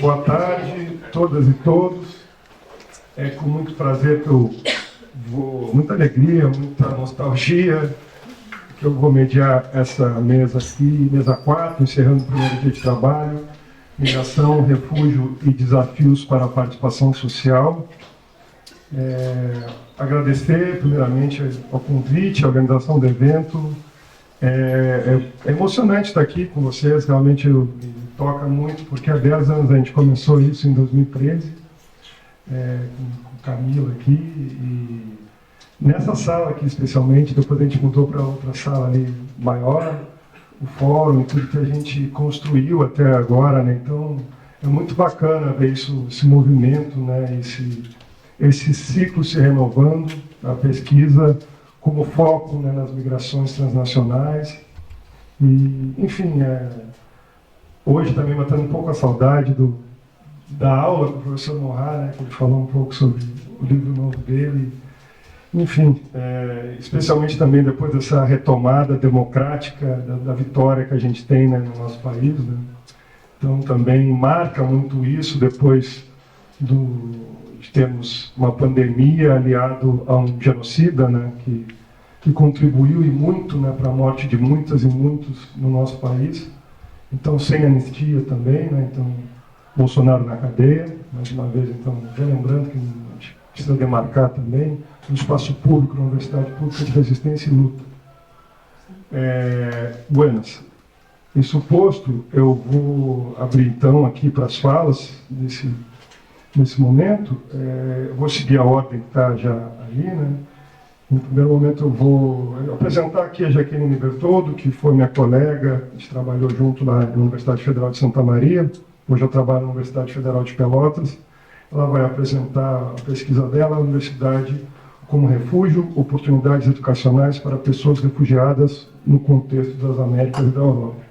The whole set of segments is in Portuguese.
Boa tarde, todas e todos. É com muito prazer que eu vou, muita alegria, muita nostalgia, que eu vou mediar essa mesa aqui, mesa 4, encerrando o primeiro dia de trabalho, migração, refúgio e desafios para a participação social. Agradecer, primeiramente, ao convite, à organização do evento. É emocionante estar aqui com vocês, realmente me toca muito, porque há 10 anos a gente começou isso em 2013, com Camila aqui, e nessa sala aqui especialmente, depois a gente mudou para outra sala ali maior, o fórum e tudo que a gente construiu até agora, né? Então é muito bacana ver isso, esse movimento, né? Esse ciclo se renovando, a pesquisa como foco, né, nas migrações transnacionais. E, enfim, hoje também matando um pouco a saudade da aula com o professor Morra, né, que ele falou um pouco sobre o livro novo dele. Enfim, especialmente também depois dessa retomada democrática da vitória que a gente tem, né, no nosso país, né? Então também marca muito isso depois de termos uma pandemia aliado a um genocida, né, que contribuiu e muito, né, para a morte de muitas e muitos no nosso país. Então, sem anistia também, né, então, Bolsonaro na cadeia, mais uma vez, então, relembrando que a gente precisa demarcar também no espaço público, na Universidade Pública de Resistência e Luta. Buenas. Isso posto, eu vou abrir, então, aqui para as falas nesse momento. Eu vou seguir a ordem que está já ali, né? No primeiro momento eu vou apresentar aqui a Jaqueline Bertoldo, que foi minha colega, a gente trabalhou junto lá na Universidade Federal de Santa Maria, hoje eu trabalho na Universidade Federal de Pelotas. Ela vai apresentar a pesquisa dela, a Universidade como Refúgio, Oportunidades Educacionais para Pessoas Refugiadas no Contexto das Américas e da Europa.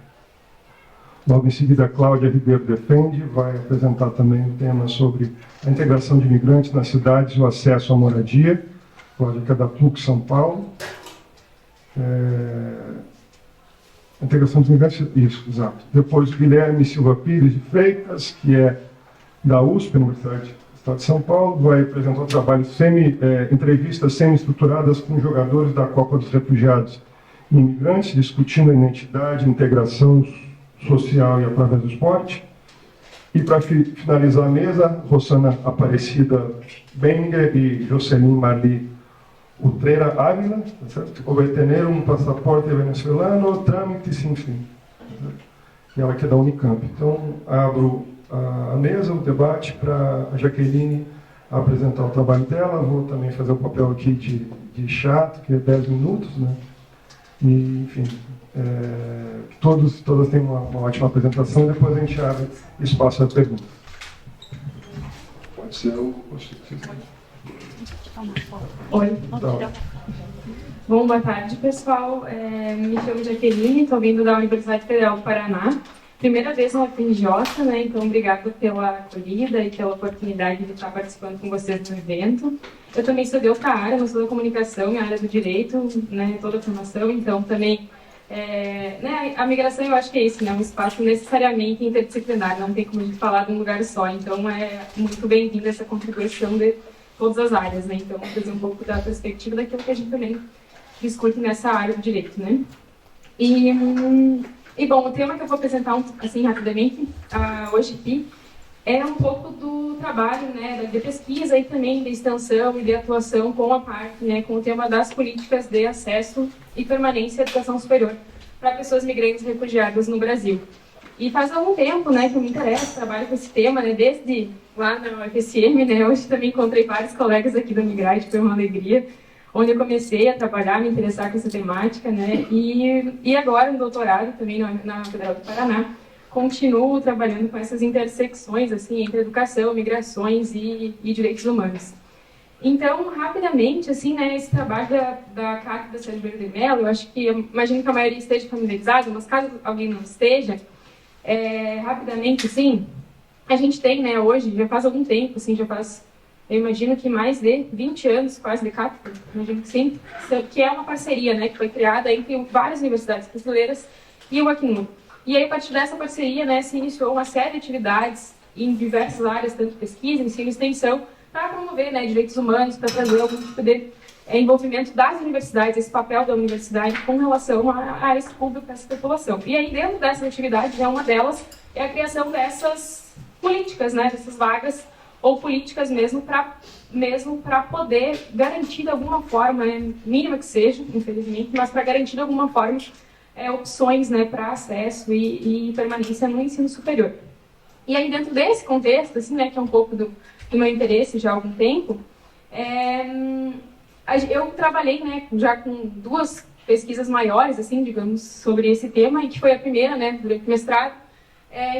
Logo em seguida, a Cláudia Ribeiro Defende vai apresentar também o tema sobre a integração de imigrantes nas cidades e o acesso à moradia, Cláudia, que é da PUC São Paulo. Integração de imigrantes, isso, exato. Depois, Guilherme Silva Pires de Freitas, que é da USP, Universidade do Estado de São Paulo, vai apresentar um trabalho entrevistas semi-estruturadas com jogadores da Copa dos Refugiados e Imigrantes, discutindo a identidade, integração social e através do esporte. E para finalizar a mesa, Rosana Aparecida Beninger e Jocelyn Marli Utrera Ávila, tá certo? Obter um passaporte venezuelano, trâmite sem fim. E ela que é da Unicamp. Então, abro a mesa, o debate, para a Jaqueline apresentar o trabalho dela. Vou também fazer o papel aqui de chato, que é 10 minutos, né? E, enfim, todas têm uma ótima apresentação e depois a gente abre espaço a perguntas. Pode ser o... Oi. Bom, boa tarde, pessoal. Me chamo Jaqueline, estou vindo da Universidade Federal do Paraná. Primeira vez na FRJ, né? Então, obrigada pela acolhida e pela oportunidade de estar participando com vocês no evento. Eu também estudei outra área, não sou da comunicação, minha área do direito, né? Toda a formação, então também... né, a migração, eu acho que é isso, né? Um espaço necessariamente interdisciplinar, não tem como a gente falar de um lugar só. Então, é muito bem-vinda essa contribuição de todas as áreas, né? Então, trazer um pouco da perspectiva daquilo que a gente também discute nessa área do direito, né? E bom, o tema que eu vou apresentar, assim, rapidamente, hoje aqui, é um pouco do trabalho, né, de pesquisa e também de extensão e de atuação com a parte, né, com o tema das políticas de acesso e permanência à educação superior para pessoas migrantes e refugiadas no Brasil. E faz algum tempo, né, que eu me interesso, trabalho com esse tema, né, desde lá na UFSM, né, hoje também encontrei vários colegas aqui do Migrate, foi uma alegria, onde eu comecei a trabalhar, me interessar com essa temática, né, e agora no doutorado também na Federal do Paraná, continuo trabalhando com essas intersecções, assim, entre educação, migrações e direitos humanos. Então, rapidamente, assim, né, esse trabalho da Cátedra Sérgio Ribeiro de Mello, eu acho que, imagino que a maioria esteja familiarizada, mas caso alguém não esteja, rapidamente, assim, a gente tem, né, hoje, já faz algum tempo, assim, já faz, eu imagino que mais de 20 anos, quase, de Cátedra, imagino que sim, que é uma parceria, né, que foi criada entre várias universidades brasileiras e o Acnur. E aí, a partir dessa parceria, né, se iniciou uma série de atividades em diversas áreas, tanto pesquisa, ensino e extensão, para promover, né, direitos humanos, para trazer algum tipo de envolvimento das universidades, esse papel da universidade com relação a esse público, a essa população. E aí, dentro dessas atividades, uma delas é a criação dessas políticas, né, dessas vagas, ou políticas mesmo para poder garantir de alguma forma, né, mínima que seja, infelizmente, mas para garantir de alguma forma opções, né, para acesso e permanência no ensino superior. E aí, dentro desse contexto, assim, né, que é um pouco do meu interesse já há algum tempo, eu trabalhei, né, já com 2 pesquisas maiores, assim, digamos, sobre esse tema, e que foi a primeira, né, durante o mestrado,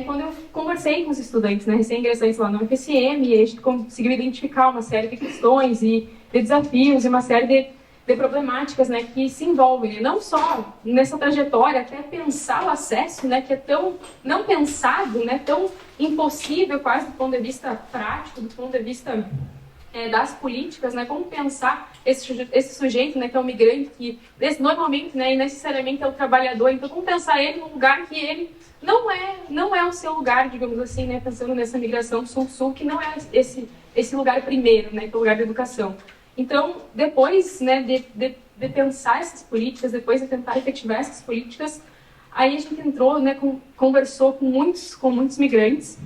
quando eu conversei com os estudantes, né, recém-ingressantes lá no UFSM, e a gente conseguiu identificar uma série de questões e de desafios e uma série de problemáticas, né, que se envolvem, né, não só nessa trajetória, até pensar o acesso, né, que é tão não pensado, né, tão impossível quase do ponto de vista prático, do ponto de vista das políticas, né, como pensar esse sujeito, né, que é um migrante, que normalmente, né, e necessariamente é o trabalhador, então como pensar ele num lugar que ele não é o seu lugar, digamos assim, né, pensando nessa migração sul-sul, que não é esse lugar primeiro, né, que é o lugar da educação. Então, depois, né, de pensar essas políticas, depois de tentar efetivar essas políticas, aí a gente entrou, né, conversou com muitos migrantes,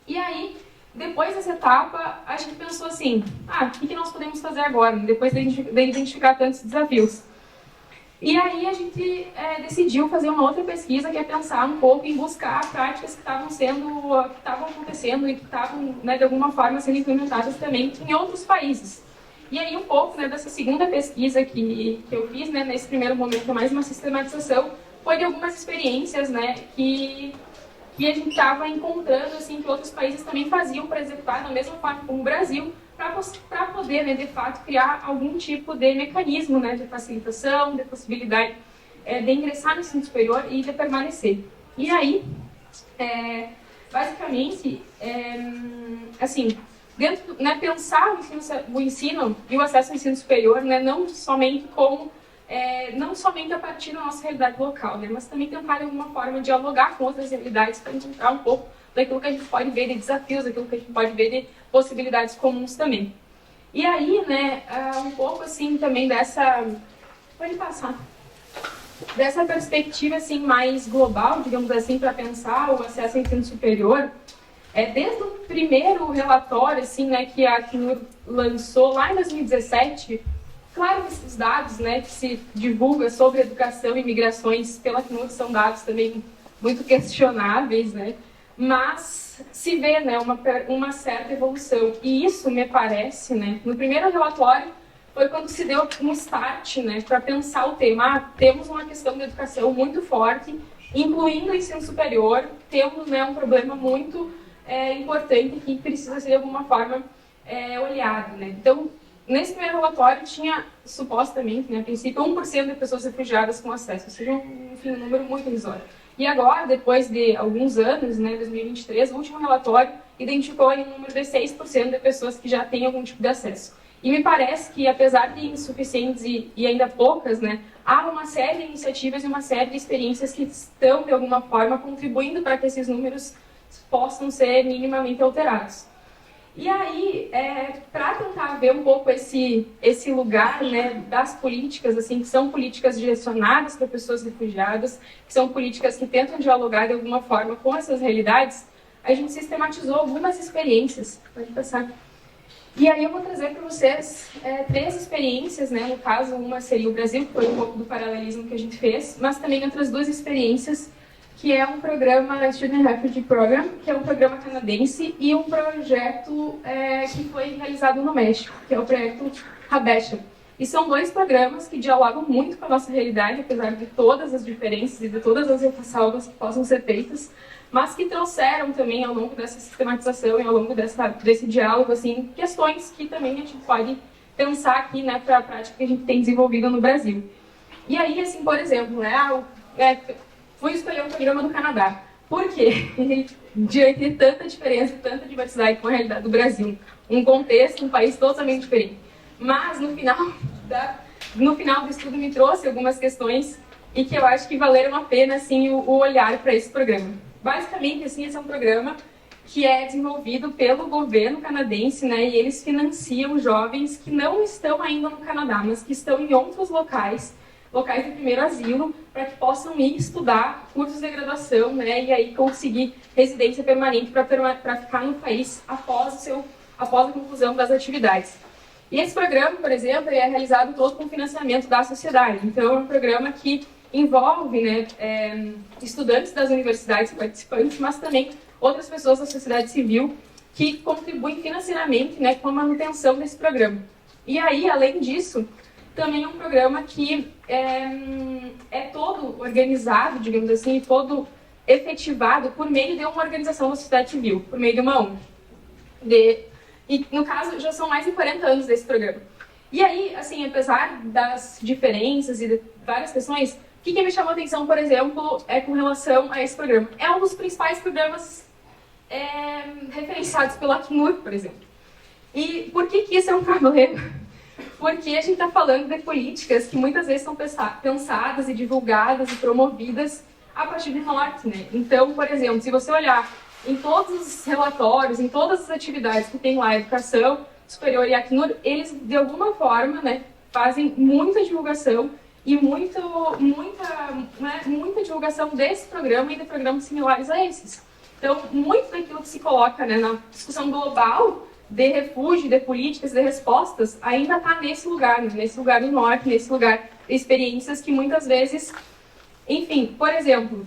e aí, depois dessa etapa, a gente pensou assim, o que nós podemos fazer agora, depois de identificar tantos desafios? E aí a gente decidiu fazer uma outra pesquisa, que é pensar um pouco em buscar práticas que estavam acontecendo e que estavam, né, de alguma forma, sendo implementadas também em outros países. E aí um pouco, né, dessa segunda pesquisa que eu fiz, né, nesse primeiro momento, mais uma sistematização, foi de algumas experiências, né, que a gente estava encontrando, assim, que outros países também faziam para executar da mesma forma como o Brasil, para poder, né, de fato, criar algum tipo de mecanismo, né, de facilitação, de possibilidade de ingressar no ensino superior e de permanecer. E aí, basicamente, assim, né, pensar o ensino e o acesso ao ensino superior, né, não somente a partir da nossa realidade local, né, mas também tentar de alguma forma dialogar com outras realidades para encontrar um pouco daquilo que a gente pode ver de desafios, daquilo que a gente pode ver de possibilidades comuns também. E aí, né, um pouco assim também dessa perspectiva assim mais global, digamos assim, para pensar o acesso ao ensino superior, desde o primeiro relatório assim, né, que a Acnur lançou lá em 2017. Claro que esses dados, né, que se divulga sobre educação e migrações pela Acnur são dados também muito questionáveis, né, mas se vê, né, uma certa evolução. E isso me parece, né, no primeiro relatório foi quando se deu um start, né, para pensar o tema. Temos uma questão de educação muito forte, incluindo o ensino superior, temos, né, um problema muito importante que precisa ser de alguma forma olhado, né. Então, nesse primeiro relatório tinha, supostamente, né, a princípio, 1% de pessoas refugiadas com acesso, ou seja, um número muito irrisório. E agora, depois de alguns anos, né, 2023, o último relatório identificou um número de 6% de pessoas que já têm algum tipo de acesso. E me parece que, apesar de insuficientes e ainda poucas, né, há uma série de iniciativas e uma série de experiências que estão, de alguma forma, contribuindo para que esses números possam ser minimamente alterados. E aí, para tentar ver um pouco esse lugar, né, das políticas, assim, que são políticas direcionadas para pessoas refugiadas, que são políticas que tentam dialogar de alguma forma com essas realidades, a gente sistematizou algumas experiências. Pode passar. E aí eu vou trazer para vocês 3 experiências, né, no caso, uma seria o Brasil, que foi um pouco do paralelismo que a gente fez, mas também outras 2 experiências, que é um programa Student Refugee Program, que é um programa canadense, e um projeto que foi realizado no México, que é o projeto Habesha. E são 2 programas que dialogam muito com a nossa realidade, apesar de todas as diferenças e de todas as ressalvas que possam ser feitas, mas que trouxeram também, ao longo dessa sistematização e ao longo desse diálogo, assim, questões que também a gente pode pensar aqui, né, para a prática que a gente tem desenvolvido no Brasil. E aí, assim, por exemplo, né, fui escolher um programa do Canadá. Por quê? Diante de tanta diferença, tanta diversidade com a realidade do Brasil, um contexto, um país totalmente diferente. Mas, no final do estudo, me trouxe algumas questões e que eu acho que valeram a pena, assim, o olhar para esse programa. Basicamente, assim, esse é um programa que é desenvolvido pelo governo canadense, né, e eles financiam jovens que não estão ainda no Canadá, mas que estão em outros locais de primeiro asilo, para que possam ir estudar cursos de graduação, né, e aí conseguir residência permanente para ficar no país após a conclusão das atividades. E esse programa, por exemplo, é realizado todo com financiamento da sociedade. Então, é um programa que envolve, né, estudantes das universidades participantes, mas também outras pessoas da sociedade civil que contribuem financeiramente, né, com a manutenção desse programa. E aí, além disso, também é um programa que é todo organizado, digamos assim, todo efetivado por meio de uma organização da sociedade civil, por meio de uma ONG. E, no caso, já são mais de 40 anos desse programa. E aí, assim, apesar das diferenças e de várias questões, o que me chamou a atenção, por exemplo, é com relação a esse programa. É um dos principais programas referenciados pela Acnur, por exemplo. E por que isso é um problema? Porque a gente está falando de políticas que muitas vezes são pensadas e divulgadas e promovidas a partir do norte, né? Então, por exemplo, se você olhar em todos os relatórios, em todas as atividades que tem lá a Educação Superior e a Acnur, eles, de alguma forma, né, fazem muita divulgação e muita divulgação desse programa e de programas similares a esses. Então, muito daquilo que se coloca, né, na discussão global de refúgio, de políticas, de respostas, ainda está nesse lugar, né, nesse lugar do norte, nesse lugar de experiências que muitas vezes... Enfim, por exemplo,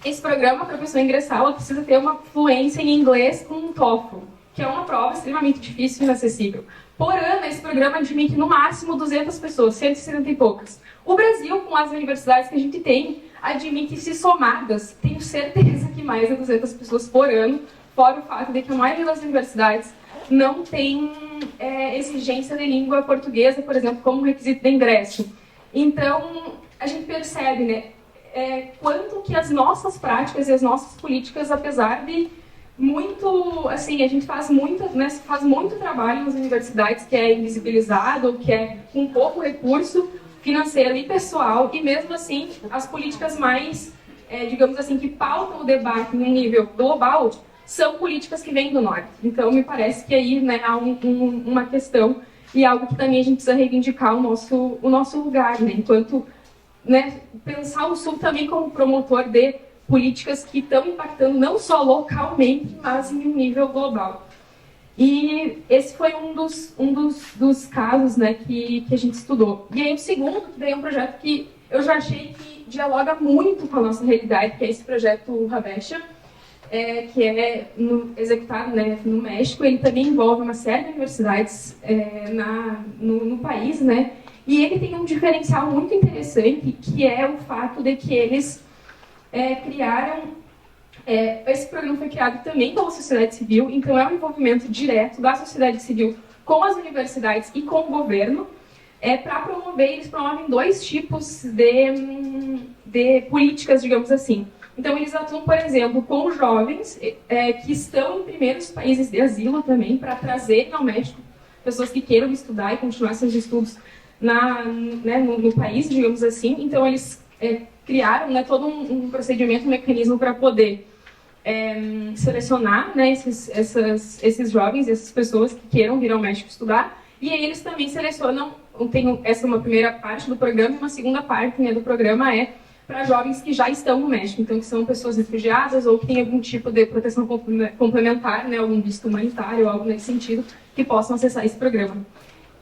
esse programa, para a pessoa ingressar, ela precisa ter uma fluência em inglês com um TOEFL, que é uma prova extremamente difícil e inacessível. Por ano, esse programa admite no máximo 200 pessoas, 170 e poucas. O Brasil, com as universidades que a gente tem, admite, se somadas, tenho certeza que mais de 200 pessoas por ano, fora o fato de que a maioria das universidades não tem exigência de língua portuguesa, por exemplo, como requisito de ingresso. Então, a gente percebe, né, quanto que as nossas práticas e as nossas políticas, apesar de muito, assim, a gente faz muito trabalho nas universidades que é invisibilizado, que é com pouco recurso financeiro e pessoal, e mesmo assim, as políticas mais, digamos assim, que pautam o debate no nível global, são políticas que vêm do norte. Então, me parece que aí, né, há uma questão e algo que também a gente precisa reivindicar o nosso lugar, né, enquanto, né, pensar o Sul também como promotor de políticas que estão impactando não só localmente, mas em um nível global. E esse foi um dos casos, né, que a gente estudou. E aí o segundo, que daí é um projeto que eu já achei que dialoga muito com a nossa realidade, que é esse projeto Rabecha, que é executado, né, no México. Ele também envolve uma série de universidades no país, né, e ele tem um diferencial muito interessante, que é o fato de que eles criaram... esse programa foi criado também pela sociedade civil, então é um envolvimento direto da sociedade civil com as universidades e com o governo. Para promover, eles promovem dois tipos de políticas, digamos assim. Então, eles atuam, por exemplo, com jovens que estão em primeiros países de asilo também, para trazerem ao México pessoas que queiram estudar e continuar seus estudos no país, digamos assim. Então, eles criaram, né, todo um procedimento, um mecanismo para poder selecionar, né, esses jovens, essas pessoas que queiram vir ao México estudar. E aí eles também selecionam, essa é uma primeira parte do programa, e uma segunda parte, né, do programa para jovens que já estão no México, então que são pessoas refugiadas ou que têm algum tipo de proteção complementar, né, algum visto humanitário, algo nesse sentido, que possam acessar esse programa.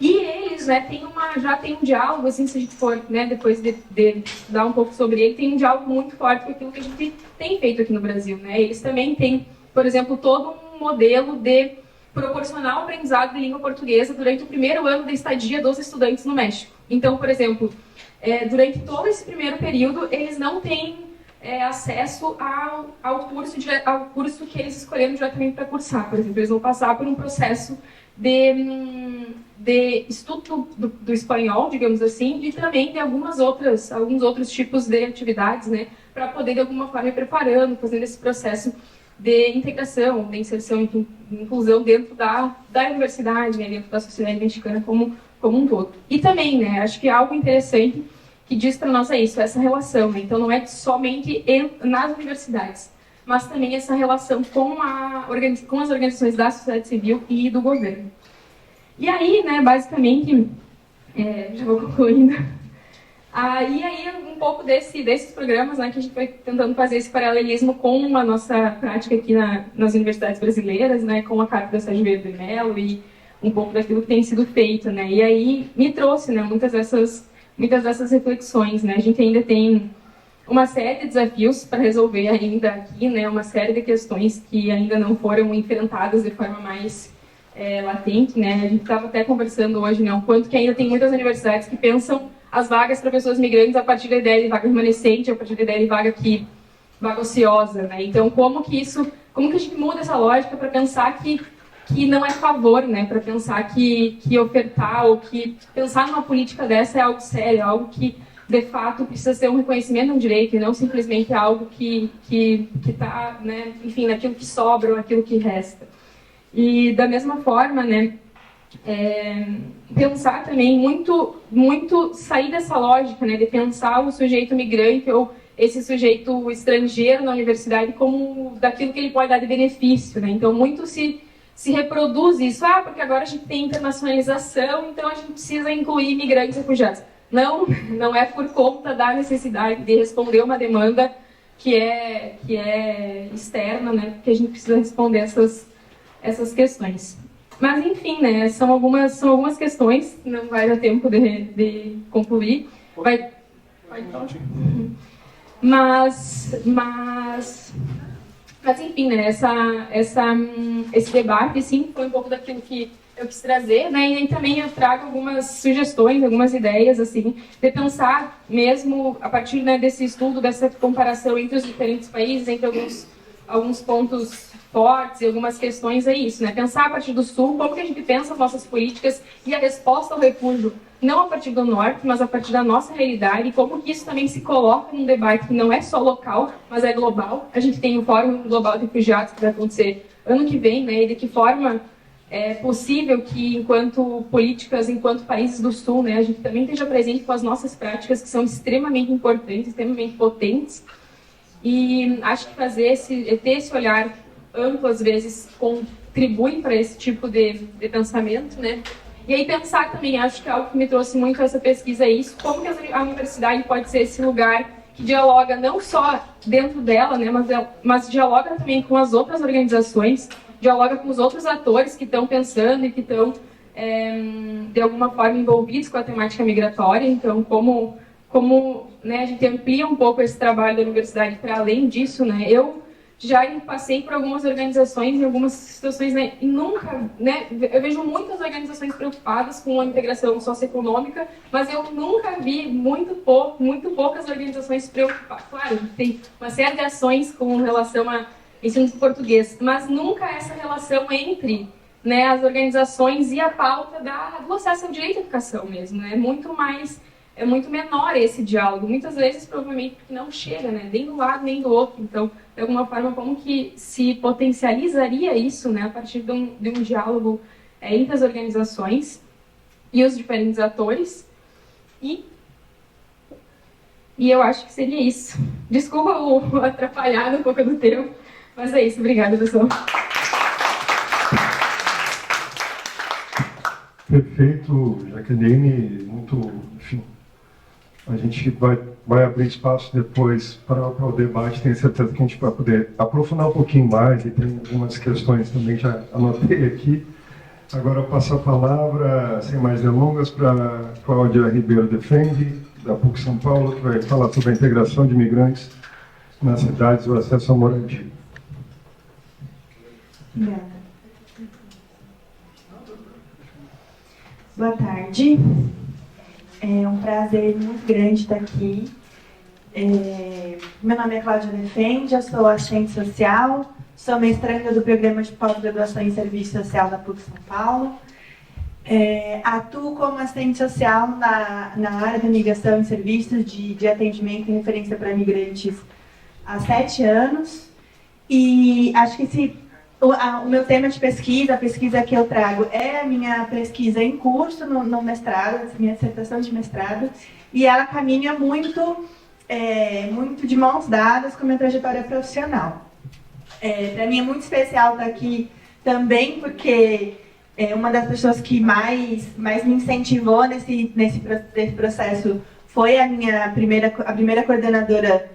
E eles, né, já tem um diálogo, assim, se a gente for, né, depois de estudar um pouco sobre ele, tem um diálogo muito forte com aquilo que a gente tem feito aqui no Brasil, né? Eles também têm, por exemplo, todo um modelo de proporcionar o aprendizado de língua portuguesa durante o primeiro ano da estadia dos estudantes no México. Então, por exemplo, durante todo esse primeiro período, eles não têm acesso ao curso que eles escolheram diretamente para cursar. Por exemplo, eles vão passar por um processo de estudo do espanhol, digamos assim, e também de alguns outros tipos de atividades, né, para poder, de alguma forma, ir preparando, fazendo esse processo de integração, de inserção e inclusão dentro da universidade, né, dentro da sociedade mexicana como um todo. E também, né, acho que algo interessante que diz para nós isso, essa relação, né? Então não é somente nas universidades, mas também essa relação com as organizações da sociedade civil e do governo. E aí, né, basicamente, já vou concluindo. E aí um pouco desses programas, né, que a gente foi tentando fazer esse paralelismo com a nossa prática aqui nas universidades brasileiras, né, com a Cátedra Sérgio Vieira de Mello e um pouco daquilo que tem sido feito, né, e aí me trouxe, né, muitas dessas reflexões, né, a gente ainda tem uma série de desafios para resolver ainda aqui, né, uma série de questões que ainda não foram enfrentadas de forma mais latente, né, a gente estava até conversando hoje, né, o quanto que ainda tem muitas universidades que pensam as vagas para pessoas migrantes a partir da ideia de vaga remanescente, a partir da ideia de vaga ociosa, né, então como que a gente muda essa lógica para pensar que não é favor, né, para pensar que ofertar ou que pensar numa política dessa é algo sério, é algo que de fato precisa ser um reconhecimento de um direito e não simplesmente algo que está, né, enfim, naquilo que sobra ou naquilo que resta. E da mesma forma, né, pensar também muito sair dessa lógica, né, de pensar o sujeito migrante ou esse sujeito estrangeiro na universidade como daquilo que ele pode dar de benefício, né? Então muito se reproduz isso, porque agora a gente tem internacionalização, então a gente precisa incluir imigrantes e refugiados. Não é por conta da necessidade de responder uma demanda que é externa, né, que a gente precisa responder essas questões. Mas, enfim, né, são algumas questões, não vai dar tempo de concluir. Pode falar? Mas, enfim, né, esse debate, sim, foi um pouco daquilo que eu quis trazer, né, e aí também eu trago algumas sugestões, algumas ideias, assim, de pensar mesmo a partir, né, desse estudo, dessa comparação entre os diferentes países, entre alguns pontos fortes e algumas questões, é isso, né? Pensar a partir do Sul, como que a gente pensa as nossas políticas e a resposta ao refúgio, não a partir do Norte, mas a partir da nossa realidade, e como que isso também se coloca num debate que não é só local, mas é global. A gente tem o Fórum Global de Refugiados que vai acontecer ano que vem, né? E de que forma é possível que, enquanto políticas, enquanto países do Sul, né, a gente também esteja presente com as nossas práticas, que são extremamente importantes, extremamente potentes. E acho que ter esse olhar amplo, às vezes, contribui para esse tipo de pensamento, né? E aí pensar também, acho que algo que me trouxe muito essa pesquisa é isso, como que a universidade pode ser esse lugar que dialoga não só dentro dela, né, mas dialoga também com as outras organizações, dialoga com os outros atores que estão pensando e que estão, de alguma forma, envolvidos com a temática migratória. Então, como né, a gente amplia um pouco esse trabalho da universidade para além disso, né, eu já passei por algumas organizações em algumas situações, né, e nunca, né, eu vejo muitas organizações preocupadas com a integração socioeconômica, mas eu nunca vi muito poucas organizações preocupadas. Claro, tem uma série de ações com relação a ensino de português, mas nunca essa relação entre, né, as organizações e a pauta do acesso ao direito à educação mesmo, né, é muito menor esse diálogo, muitas vezes provavelmente porque não chega, né, nem do lado nem do outro. Então, de alguma forma, como que se potencializaria isso, né, a partir de um diálogo entre as organizações e os diferentes atores? E eu acho que seria isso. Desculpa o atrapalhado um pouco do tempo, mas é isso. Obrigada, pessoal. Perfeito, Jaqueline, enfim, a gente vai abrir espaço depois para o debate, tenho certeza que a gente vai poder aprofundar um pouquinho mais, e tem algumas questões também, já anotei aqui. Agora eu passo a palavra, sem mais delongas, para a Cláudia Ribeiro Defende, da PUC São Paulo, que vai falar sobre a integração de imigrantes nas cidades e o acesso à moradia. Obrigada. Boa tarde. É um prazer muito grande estar aqui. Meu nome é Cláudia Defende, eu sou assistente social, sou mestranda do programa de pós-graduação em Serviço Social da PUC São Paulo. Atuo como assistente social na área da migração e serviços de atendimento e referência para migrantes há 7 anos. E acho que o meu tema de pesquisa, a pesquisa que eu trago, é a minha pesquisa em curso no mestrado, minha dissertação de mestrado, e ela caminha muito de mãos dadas com a minha trajetória profissional. Para mim é muito especial estar aqui também, porque uma das pessoas que mais me incentivou nesse processo foi a primeira coordenadora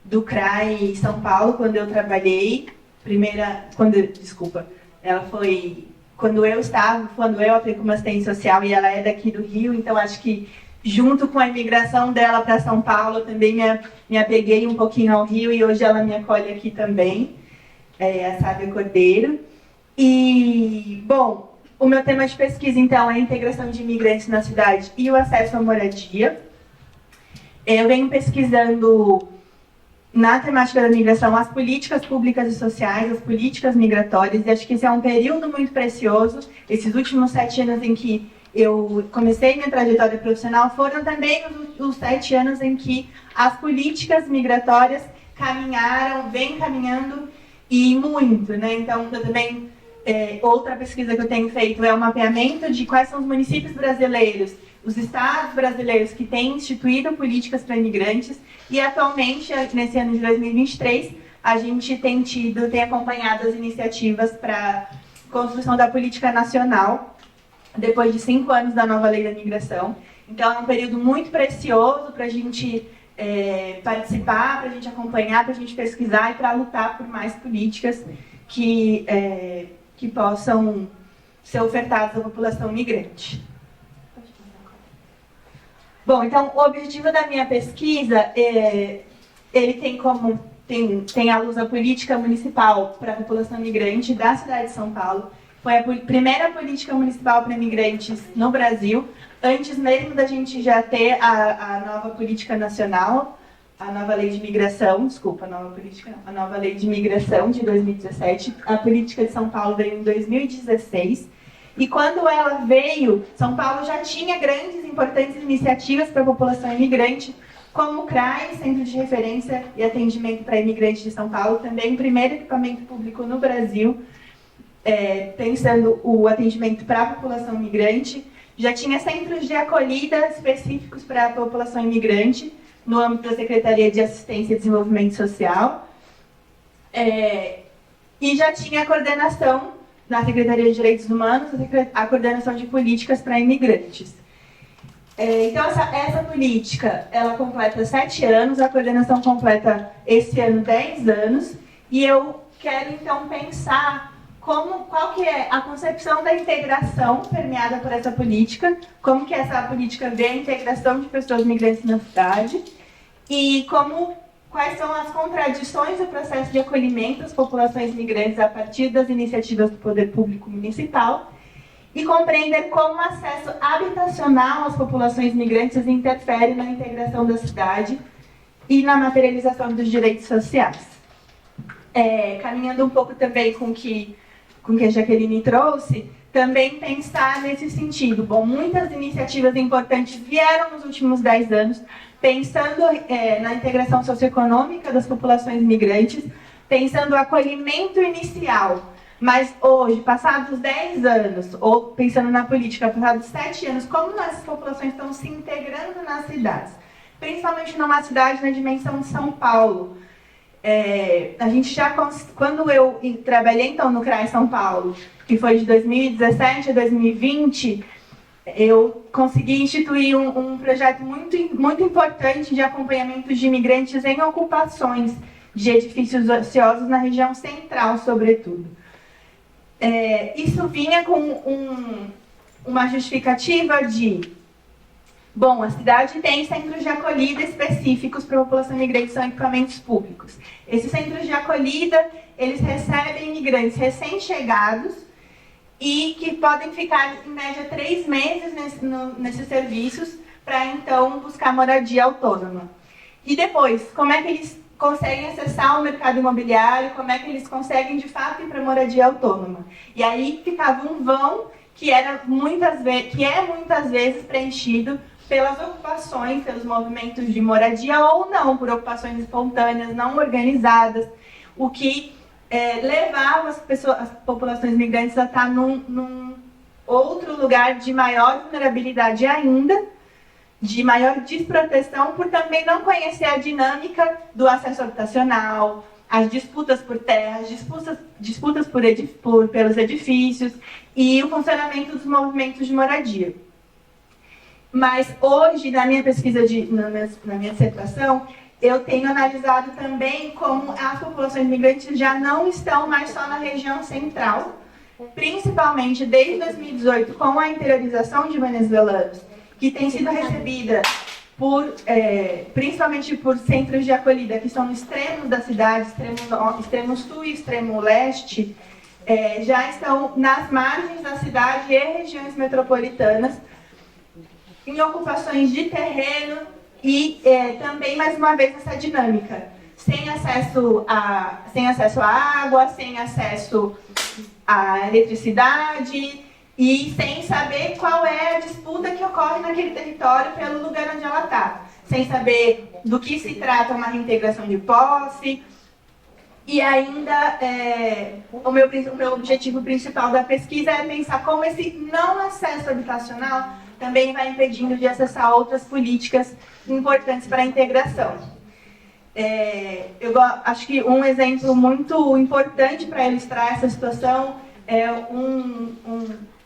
do CRAI São Paulo, quando eu trabalhei. Ela foi quando eu atuei como assistente social, e ela é daqui do Rio, então acho que junto com a imigração dela para São Paulo, eu também me apeguei um pouquinho ao Rio, e hoje ela me acolhe aqui também, a Sábia Cordeiro. E, bom, o meu tema de pesquisa, então, é a integração de imigrantes na cidade e o acesso à moradia. Eu venho pesquisando, na temática da migração, as políticas públicas e sociais, as políticas migratórias, e acho que esse é um período muito precioso. Esses últimos 7 anos em que eu comecei minha trajetória profissional foram também os 7 anos em que as políticas migratórias vêm caminhando, e muito, né? Então, eu também, outra pesquisa que eu tenho feito é o mapeamento de quais são os municípios brasileiros, os estados brasileiros que têm instituído políticas para imigrantes, e atualmente, nesse ano de 2023, a gente tem acompanhado as iniciativas para construção da política nacional, depois de 5 anos da nova lei da migração. Então, é um período muito precioso para a gente participar, para a gente acompanhar, para a gente pesquisar e para lutar por mais políticas que possam ser ofertadas à população migrante. Bom, então, o objetivo da minha pesquisa, ele tem à luz a política municipal para a população migrante da cidade de São Paulo. Foi a primeira política municipal para imigrantes no Brasil, antes mesmo da gente já ter a nova política nacional, a nova lei de migração, a nova lei de migração de 2017. A política de São Paulo veio em 2016. E quando ela veio, São Paulo já tinha grandes e importantes iniciativas para a população imigrante, como o CRAI, Centro de Referência e Atendimento para Imigrantes de São Paulo, também o primeiro equipamento público no Brasil, pensando o atendimento para a população imigrante. Já tinha centros de acolhida específicos para a população imigrante, no âmbito da Secretaria de Assistência e Desenvolvimento Social. E já tinha a coordenação na Secretaria de Direitos Humanos, a coordenação de políticas para imigrantes. Então, essa política, ela completa 7 anos, a coordenação completa esse ano 10 anos, e eu quero, então, pensar qual que é a concepção da integração permeada por essa política, como que essa política vê a integração de pessoas migrantes na cidade, e quais são as contradições do processo de acolhimento das populações migrantes a partir das iniciativas do poder público municipal, e compreender como o acesso habitacional às populações migrantes interfere na integração da cidade e na materialização dos direitos sociais. Caminhando um pouco também com que a Jaqueline trouxe, também pensar nesse sentido. Bom, muitas iniciativas importantes vieram nos últimos 10 anos, pensando na integração socioeconômica das populações migrantes, pensando o acolhimento inicial. Mas hoje, passados 10 anos, ou pensando na política, passados 7 anos, como essas populações estão se integrando nas cidades? Principalmente numa cidade na dimensão de São Paulo. A gente quando eu trabalhei então no CRAI São Paulo, que foi de 2017 a 2020, eu consegui instituir um projeto muito importante de acompanhamento de imigrantes em ocupações de edifícios ociosos na região central, sobretudo. Isso vinha com uma justificativa de: bom, a cidade tem centros de acolhida específicos para a população imigrante, são equipamentos públicos. Esses centros de acolhida, eles recebem imigrantes recém-chegados e que podem ficar, em média, 3 meses nesses serviços para, então, buscar moradia autônoma. E depois, como é que eles conseguem acessar o mercado imobiliário, como é que eles conseguem, de fato, ir para moradia autônoma? E aí ficava um vão que é muitas vezes preenchido pelas ocupações, pelos movimentos de moradia ou não, por ocupações espontâneas, não organizadas, o que levava as populações migrantes a estar num outro lugar de maior vulnerabilidade ainda, de maior desproteção, por também não conhecer a dinâmica do acesso habitacional, as disputas por terras, disputas pelos edifícios e o funcionamento dos movimentos de moradia. Mas hoje, na minha pesquisa, na minha dissertação, eu tenho analisado também como as populações migrantes já não estão mais só na região central, principalmente desde 2018, com a interiorização de venezuelanos, que tem sido recebida principalmente por centros de acolhida, que são no extremo da cidade, extremo sul e extremo leste, já estão nas margens da cidade e regiões metropolitanas, em ocupações de terreno e também, mais uma vez, essa dinâmica, sem acesso à água, sem acesso à eletricidade e sem saber qual é a disputa que ocorre naquele território pelo lugar onde ela está, sem saber do que se trata uma reintegração de posse. E ainda, o meu objetivo principal da pesquisa é pensar como esse não acesso habitacional também vai impedindo de acessar outras políticas importantes para a integração. Eu acho que um exemplo muito importante para ilustrar essa situação é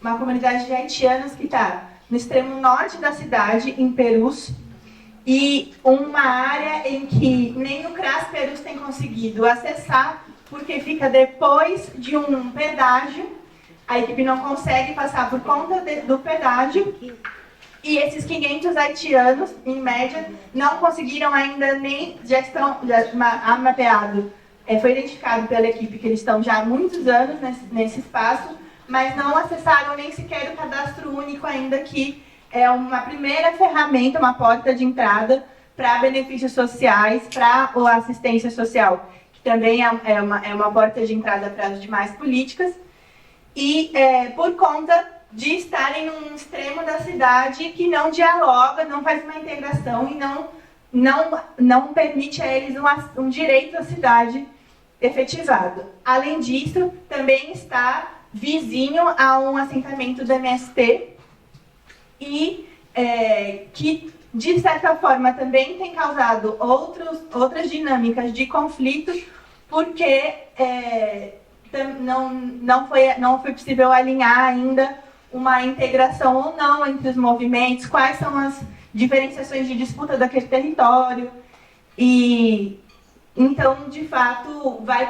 uma comunidade de haitianos que está no extremo norte da cidade, em Perus, e uma área em que nem o CRAS Perus tem conseguido acessar, porque fica depois de um pedágio, a equipe não consegue passar por conta do pedágio, e esses 500 haitianos, em média, não conseguiram ainda já mapeado. Foi identificado pela equipe que eles estão já há muitos anos nesse espaço, mas não acessaram nem sequer o cadastro único ainda, que é uma primeira ferramenta, uma porta de entrada para benefícios sociais, para a assistência social, que também é uma porta de entrada para as demais políticas, e por conta de estarem num extremo da cidade que não dialoga, não faz uma integração e não permite a eles um direito à cidade efetivado. Além disso, também está vizinho a um assentamento do MST e que, de certa forma, também tem causado outras dinâmicas de conflito, porque não foi possível alinhar ainda uma integração ou não entre os movimentos, quais são as diferenciações de disputa daquele território. E então, de fato, vai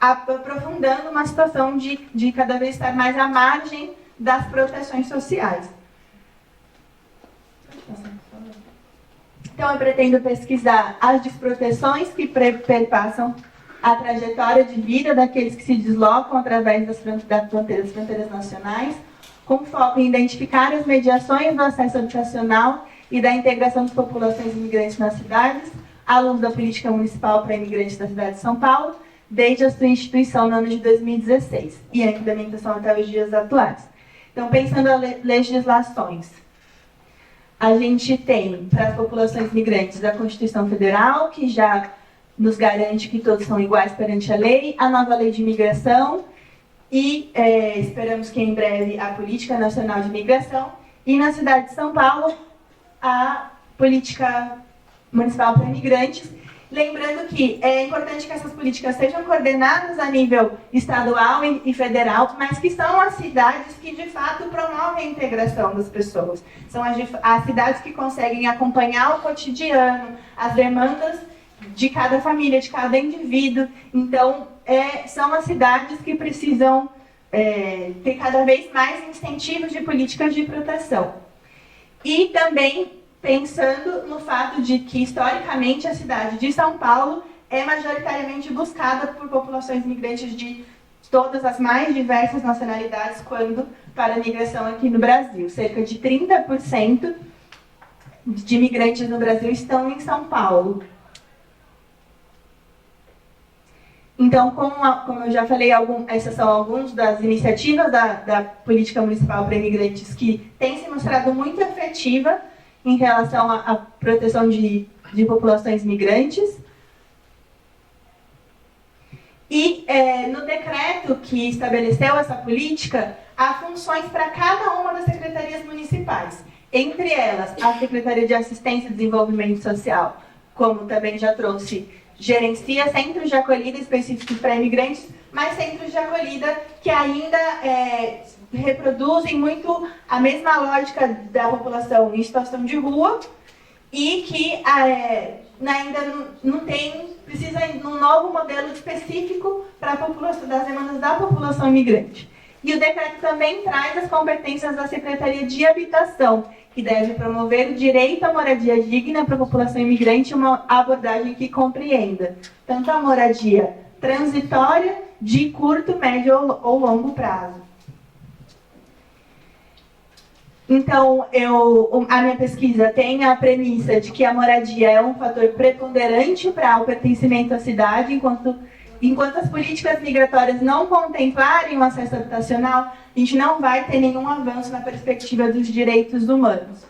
aprofundando uma situação de cada vez estar mais à margem das proteções sociais. Então, eu pretendo pesquisar as desproteções que perpassam a trajetória de vida daqueles que se deslocam através das fronteiras nacionais, com foco em identificar as mediações do acesso habitacional e da integração das populações imigrantes nas cidades, à luz da política municipal para imigrantes da cidade de São Paulo, desde a sua instituição no ano de 2016, e a implementação até os dias atuais. Então, pensando as legislações, a gente tem, para as populações migrantes, a Constituição Federal, que já nos garante que todos são iguais perante a lei, a nova Lei de Imigração, e esperamos que em breve a Política Nacional de Imigração, e na cidade de São Paulo, a Política Municipal para Imigrantes. Lembrando que é importante que essas políticas sejam coordenadas a nível estadual e federal, mas que são as cidades que, de fato, promovem a integração das pessoas. São as cidades que conseguem acompanhar o cotidiano, as demandas de cada família, de cada indivíduo. Então, são as cidades que precisam ter cada vez mais incentivos de políticas de proteção. E também pensando no fato de que, historicamente, a cidade de São Paulo é majoritariamente buscada por populações migrantes de todas as mais diversas nacionalidades quando para a migração aqui no Brasil. Cerca de 30% de imigrantes no Brasil estão em São Paulo. Então, como eu já falei, essas são algumas das iniciativas da Política Municipal para Imigrantes que tem se mostrado muito efetiva em relação à proteção de populações migrantes. E no decreto que estabeleceu essa política, há funções para cada uma das secretarias municipais. Entre elas, a Secretaria de Assistência e Desenvolvimento Social, como também já gerencia centros de acolhida específicos para imigrantes, mas centros de acolhida que ainda reproduzem muito a mesma lógica da população em situação de rua e que ainda não tem, precisa de um novo modelo específico para a população, das demandas da população imigrante. E o decreto também traz as competências da Secretaria de Habitação, que deve promover o direito à moradia digna para a população imigrante, uma abordagem que compreenda tanto a moradia transitória, de curto, médio ou longo prazo. Então, a minha pesquisa tem a premissa de que a moradia é um fator preponderante para o pertencimento à cidade, enquanto as políticas migratórias não contemplarem o acesso habitacional, a gente não vai ter nenhum avanço na perspectiva dos direitos humanos.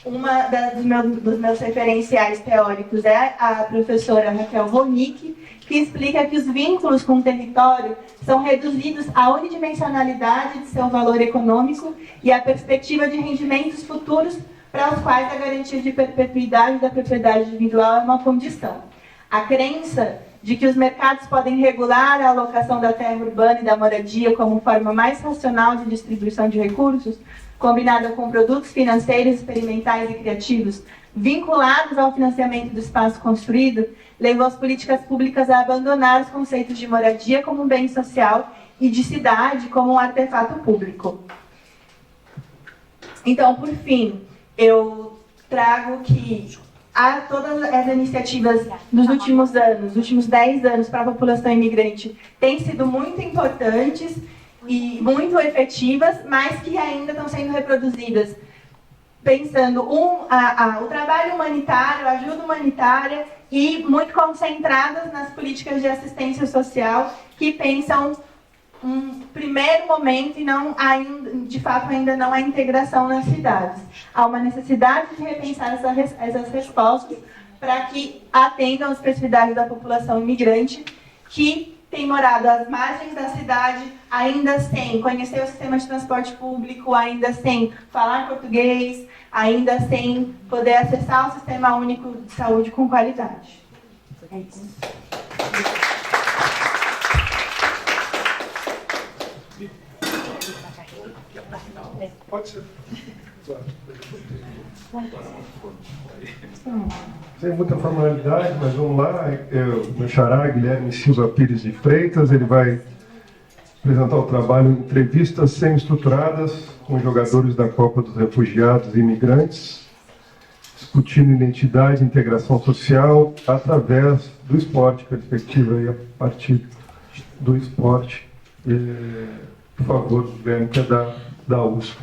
Dos meus referenciais teóricos é a professora Raquel Ronick, que explica que os vínculos com o território são reduzidos à unidimensionalidade de seu valor econômico e à perspectiva de rendimentos futuros para os quais a garantia de perpetuidade da propriedade individual é uma condição. A crença de que os mercados podem regular a alocação da terra urbana e da moradia como forma mais racional de distribuição de recursos, combinada com produtos financeiros, experimentais e criativos, vinculados ao financiamento do espaço construído, levou as políticas públicas a abandonar os conceitos de moradia como um bem social e de cidade como um artefato público. Então, por fim, eu trago que todas as iniciativas dos últimos 10 anos para a população imigrante têm sido muito importantes e muito efetivas, mas que ainda estão sendo reproduzidas pensando o trabalho humanitário, a ajuda humanitária e muito concentradas nas políticas de assistência social que pensam um primeiro momento e não de fato ainda não a integração nas cidades. Há uma necessidade de repensar essas respostas para que atendam as especificidades da população imigrante que tem morado às margens da cidade, ainda sem conhecer o sistema de transporte público, ainda sem falar português, ainda sem poder acessar o Sistema Único de Saúde com qualidade. É isso. Pode ser. Sem muita formalidade, mas vamos lá. Meu xará, Guilherme Silva Pires de Freitas, ele vai apresentar o trabalho Entrevistas Semi-Estruturadas com jogadores da Copa dos Refugiados e Imigrantes, discutindo identidade e integração social através do esporte, perspectiva aí a partir do esporte. Por favor, Guilherme, que é da USP.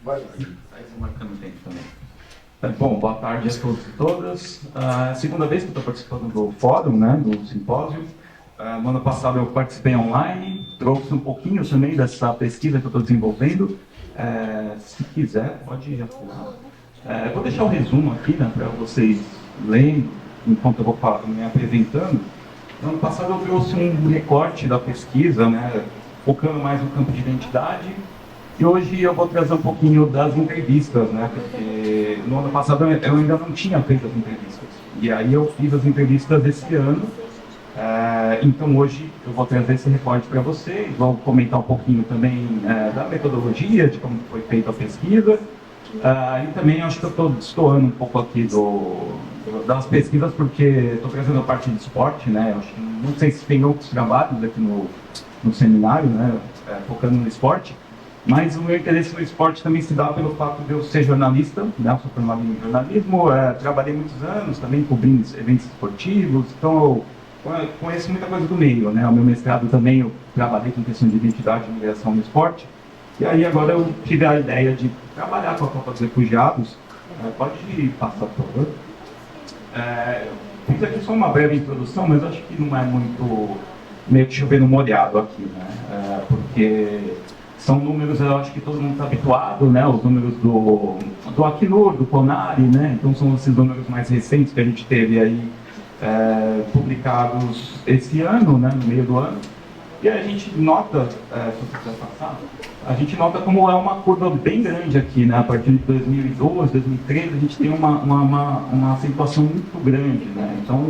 Vai marcando tempo também. Bom, boa tarde a todos e todas. A segunda vez que eu estou participando do fórum, né, do simpósio. No ano passado eu participei online, trouxe um pouquinho também dessa pesquisa que eu estou desenvolvendo. Se quiser, pode ir a vou deixar o resumo aqui, né, para vocês lerem enquanto eu vou me apresentando. No ano passado eu trouxe um recorte da pesquisa, né, focando mais no campo de identidade. E hoje eu vou trazer um pouquinho das entrevistas, né? Porque no ano passado eu ainda não tinha feito as entrevistas. E aí eu fiz as entrevistas esse ano. Então hoje eu vou trazer esse recorte para vocês. Vou comentar um pouquinho também da metodologia, de como foi feita a pesquisa. E também acho que eu estou destoando um pouco aqui das pesquisas, porque estou trazendo a parte de esporte, né? Acho que, não sei se tem outros trabalhos aqui no seminário, né? Focando no esporte. Mas o meu interesse no esporte também se dá pelo fato de eu ser jornalista, né? Eu sou formado em jornalismo, trabalhei muitos anos também cobrindo eventos esportivos, então eu conheço muita coisa do meio, né? O meu mestrado também eu trabalhei com questão de identidade e migração no esporte, e aí agora eu tive a ideia de trabalhar com a Copa dos Refugiados. Pode passar, por favor. Fiz aqui só uma breve introdução, mas acho que não é muito meio que chover no molhado aqui, né? Porque são números, eu acho que todo mundo está habituado, né? Os números do Acnur, do CONARE, né? Então são esses números mais recentes que a gente teve aí publicados esse ano, né? No meio do ano. E a gente nota, se você quiser passar, a gente nota como é uma curva bem grande aqui, né? A partir de 2012, 2013, a gente tem uma acentuação muito grande, né? Então,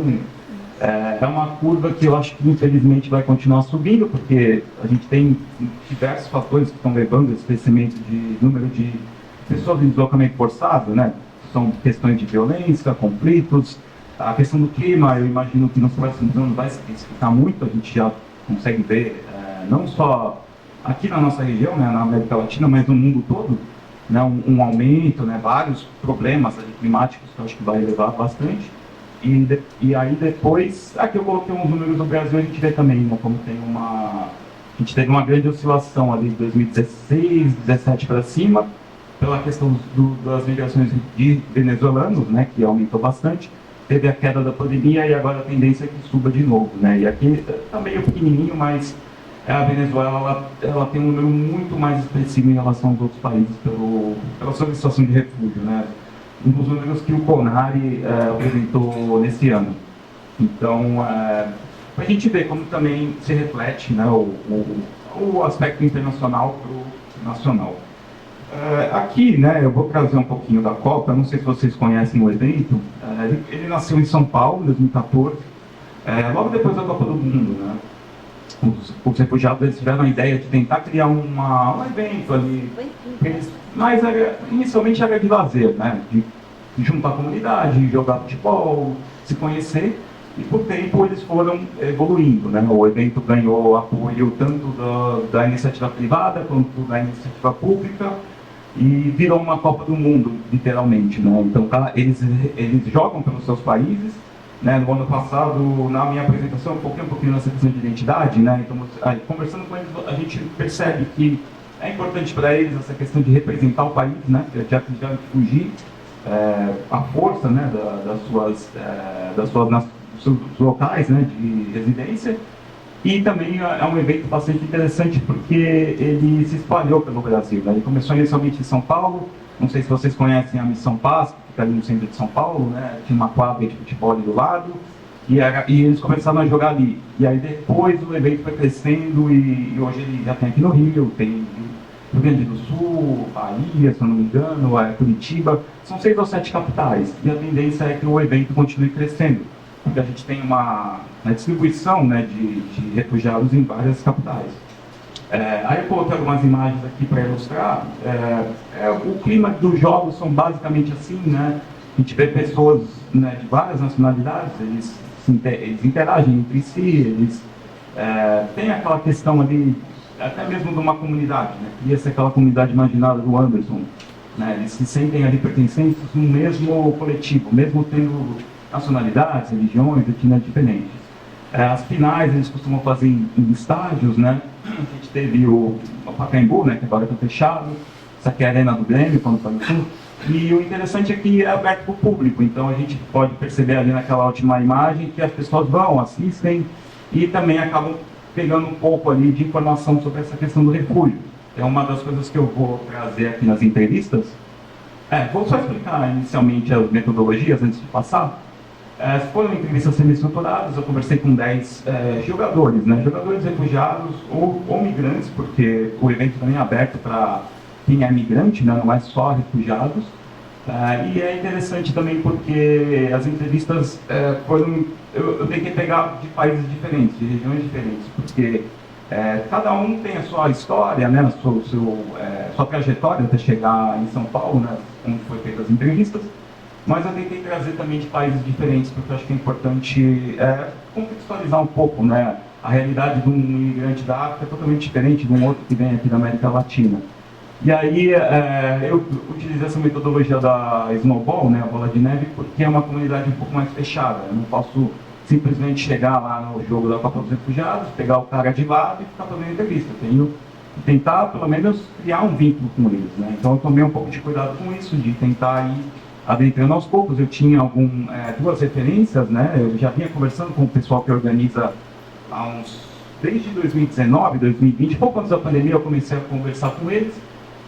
é uma curva que eu acho que infelizmente vai continuar subindo, porque a gente tem diversos fatores que estão levando esse crescimento de número de pessoas em deslocamento forçado, né? São questões de violência, conflitos, a questão do clima, eu imagino que nos próximos anos vai se intensificar muito, a gente já consegue ver, não só aqui na nossa região, né, na América Latina, mas no mundo todo, né, um aumento, né, vários problemas ali, climáticos que eu acho que vai elevar bastante. E aí depois, aqui eu coloquei uns números do Brasil, a gente vê também, né, como tem a gente teve uma grande oscilação ali de 2016, 17 para cima, pela questão das migrações de venezuelanos, né, que aumentou bastante. Teve a queda da pandemia e agora a tendência é que suba de novo, né? E aqui está meio pequenininho, mas a Venezuela ela tem um número muito mais expressivo em relação aos outros países pela solicitação de refúgio, né? Um dos números que o CONARE apresentou nesse ano. Então, para a gente ver como também se reflete, né, o aspecto internacional para o nacional. Aqui, né, eu vou trazer um pouquinho da Copa, não sei se vocês conhecem o evento, ele nasceu em São Paulo, em 2014, logo depois da Copa do Mundo, né, os refugiados eles tiveram a ideia de tentar criar um evento ali, mas inicialmente era de lazer, né, de juntar a comunidade, jogar futebol, se conhecer, e por tempo eles foram evoluindo, né, o evento ganhou apoio tanto da iniciativa privada quanto da iniciativa pública, e virou uma Copa do Mundo, literalmente, né? Então, eles jogam pelos seus países, né? No ano passado, na minha apresentação, eu foquei um pouquinho nessa questão de identidade, né? Então, conversando com eles, a gente percebe que é importante para eles essa questão de representar o país, né? Já que tiveram que fugir a força, né? dos seus locais, né? De residência. E também é um evento bastante interessante porque ele se espalhou pelo Brasil, né? Ele começou inicialmente em São Paulo, não sei se vocês conhecem a Missão Paz, que fica ali no centro de São Paulo, né? Tinha uma quadra de futebol ali do lado, e eles começaram a jogar ali. E aí depois o evento foi crescendo e hoje ele já tem aqui no Rio, tem Rio Grande do Sul, Bahia, se eu não me engano, Curitiba, são 6 ou 7 capitais, e a tendência é que o evento continue crescendo, porque a gente tem uma distribuição, né, de refugiados em várias capitais. Aí eu coloquei algumas imagens aqui para ilustrar. O clima dos jogos são basicamente assim, né? A gente vê pessoas, né, de várias nacionalidades, eles interagem entre si, eles têm aquela questão ali, até mesmo de uma comunidade, né? Cria-se aquela comunidade imaginada do Anderson, né? Eles se sentem ali pertencentes no mesmo coletivo, mesmo tendo nacionalidades, religiões, etnias diferentes. As finais eles costumam fazer em estádios, né? A gente teve o Pacaembu, né, que agora está fechado, essa aqui é a Arena do Grêmio, quando está no sul. E o interessante é que é aberto para o público, então a gente pode perceber ali naquela última imagem que as pessoas vão, assistem e também acabam pegando um pouco ali de informação sobre essa questão do refúgio. É uma das coisas que eu vou trazer aqui nas entrevistas. Vou só explicar inicialmente as metodologias antes de passar. Foram entrevistas semi-estruturadas, eu conversei com 10 jogadores, né? Jogadores refugiados ou migrantes, porque o evento também é aberto para quem é migrante, né? Não é só refugiados. E é interessante também porque as entrevistas foram... Eu tentei pegar de países diferentes, de regiões diferentes, porque cada um tem a sua história, né? Sua trajetória até chegar em São Paulo, né? Onde foi feitas as entrevistas. Mas eu tentei trazer também de países diferentes, porque eu acho que é importante contextualizar um pouco, né? A realidade de um imigrante da África é totalmente diferente de um outro que vem aqui da América Latina. E aí eu utilizei essa metodologia da Snowball, né, a bola de neve, porque é uma comunidade um pouco mais fechada. Eu não posso simplesmente chegar lá no jogo da Copa dos Refugiados, pegar o cara de lado e ficar fazendo entrevista. Eu tenho que tentar, pelo menos, criar um vínculo com eles, né? Então eu tomei um pouco de cuidado com isso, de tentar ir adentrando aos poucos. Eu tinha duas referências, né? Eu já vinha conversando com o pessoal que organiza desde 2019, 2020, pouco antes da pandemia eu comecei a conversar com eles.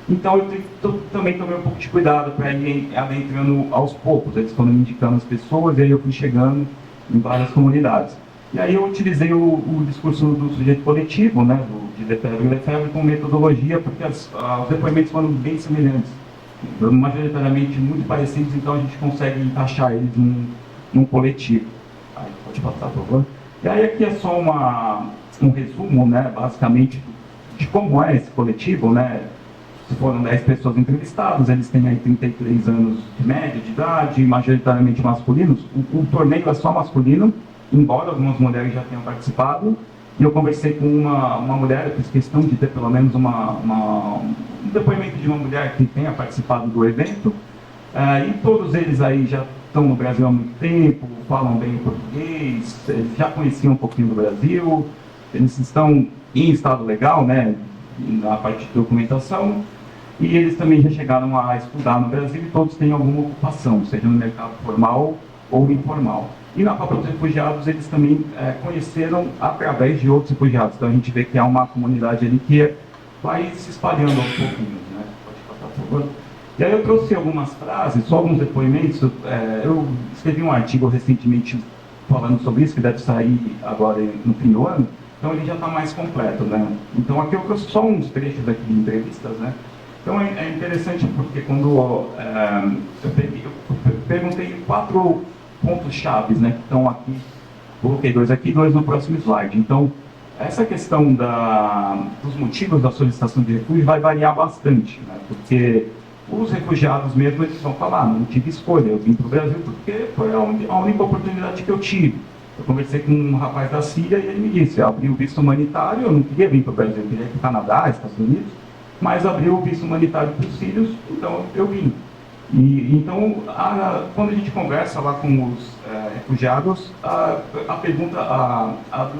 Então eu também tomei um pouco de cuidado para ir adentrando aos poucos. Eles foram me indicando as pessoas e aí eu fui chegando em várias comunidades. E aí eu utilizei o discurso do sujeito coletivo, né, de Lefebvre e Lefebvre, com metodologia, porque os depoimentos foram bem semelhantes, majoritariamente muito parecidos, então a gente consegue encaixar eles num coletivo. Aí, pode passar, por favor. E aí aqui é só um resumo, né, basicamente, de como é esse coletivo, né. Se foram 10 pessoas entrevistadas, eles têm aí 33 anos de média de idade, majoritariamente masculinos. O torneio é só masculino, embora algumas mulheres já tenham participado. E eu conversei com uma mulher, eu fiz questão de ter pelo menos um depoimento de uma mulher que tenha participado do evento. E todos eles aí já estão no Brasil há muito tempo, falam bem o português, já conheciam um pouquinho do Brasil, eles estão em estado legal, né, na parte de documentação. E eles também já chegaram a estudar no Brasil e todos têm alguma ocupação, seja no mercado formal ou informal. E na Copa dos Refugiados eles também conheceram através de outros refugiados. Então a gente vê que há uma comunidade ali que vai se espalhando aos pouquinhos, né? Pode passar, por favor. E aí eu trouxe algumas frases, só alguns depoimentos. Eu escrevi um artigo recentemente falando sobre isso, que deve sair agora no fim do ano. Então ele já está mais completo, né? Então aqui eu trouxe só uns trechos aqui de entrevistas, né? Então é interessante porque quando eu perguntei 4 pontos-chave, né, que estão aqui, coloquei 2 aqui e 2 no próximo slide. Então, essa questão dos motivos da solicitação de refúgio vai variar bastante, né, porque os refugiados mesmo, eles vão falar, não tive escolha, eu vim para o Brasil porque foi a única oportunidade que eu tive. Eu conversei com um rapaz da Síria e ele me disse, eu abri o visto humanitário, eu não queria vir para o Brasil, eu queria ir para o Canadá, Estados Unidos, mas abriu o visto humanitário para os sírios, então eu vim. E então, quando a gente conversa lá com os refugiados, a pergunta,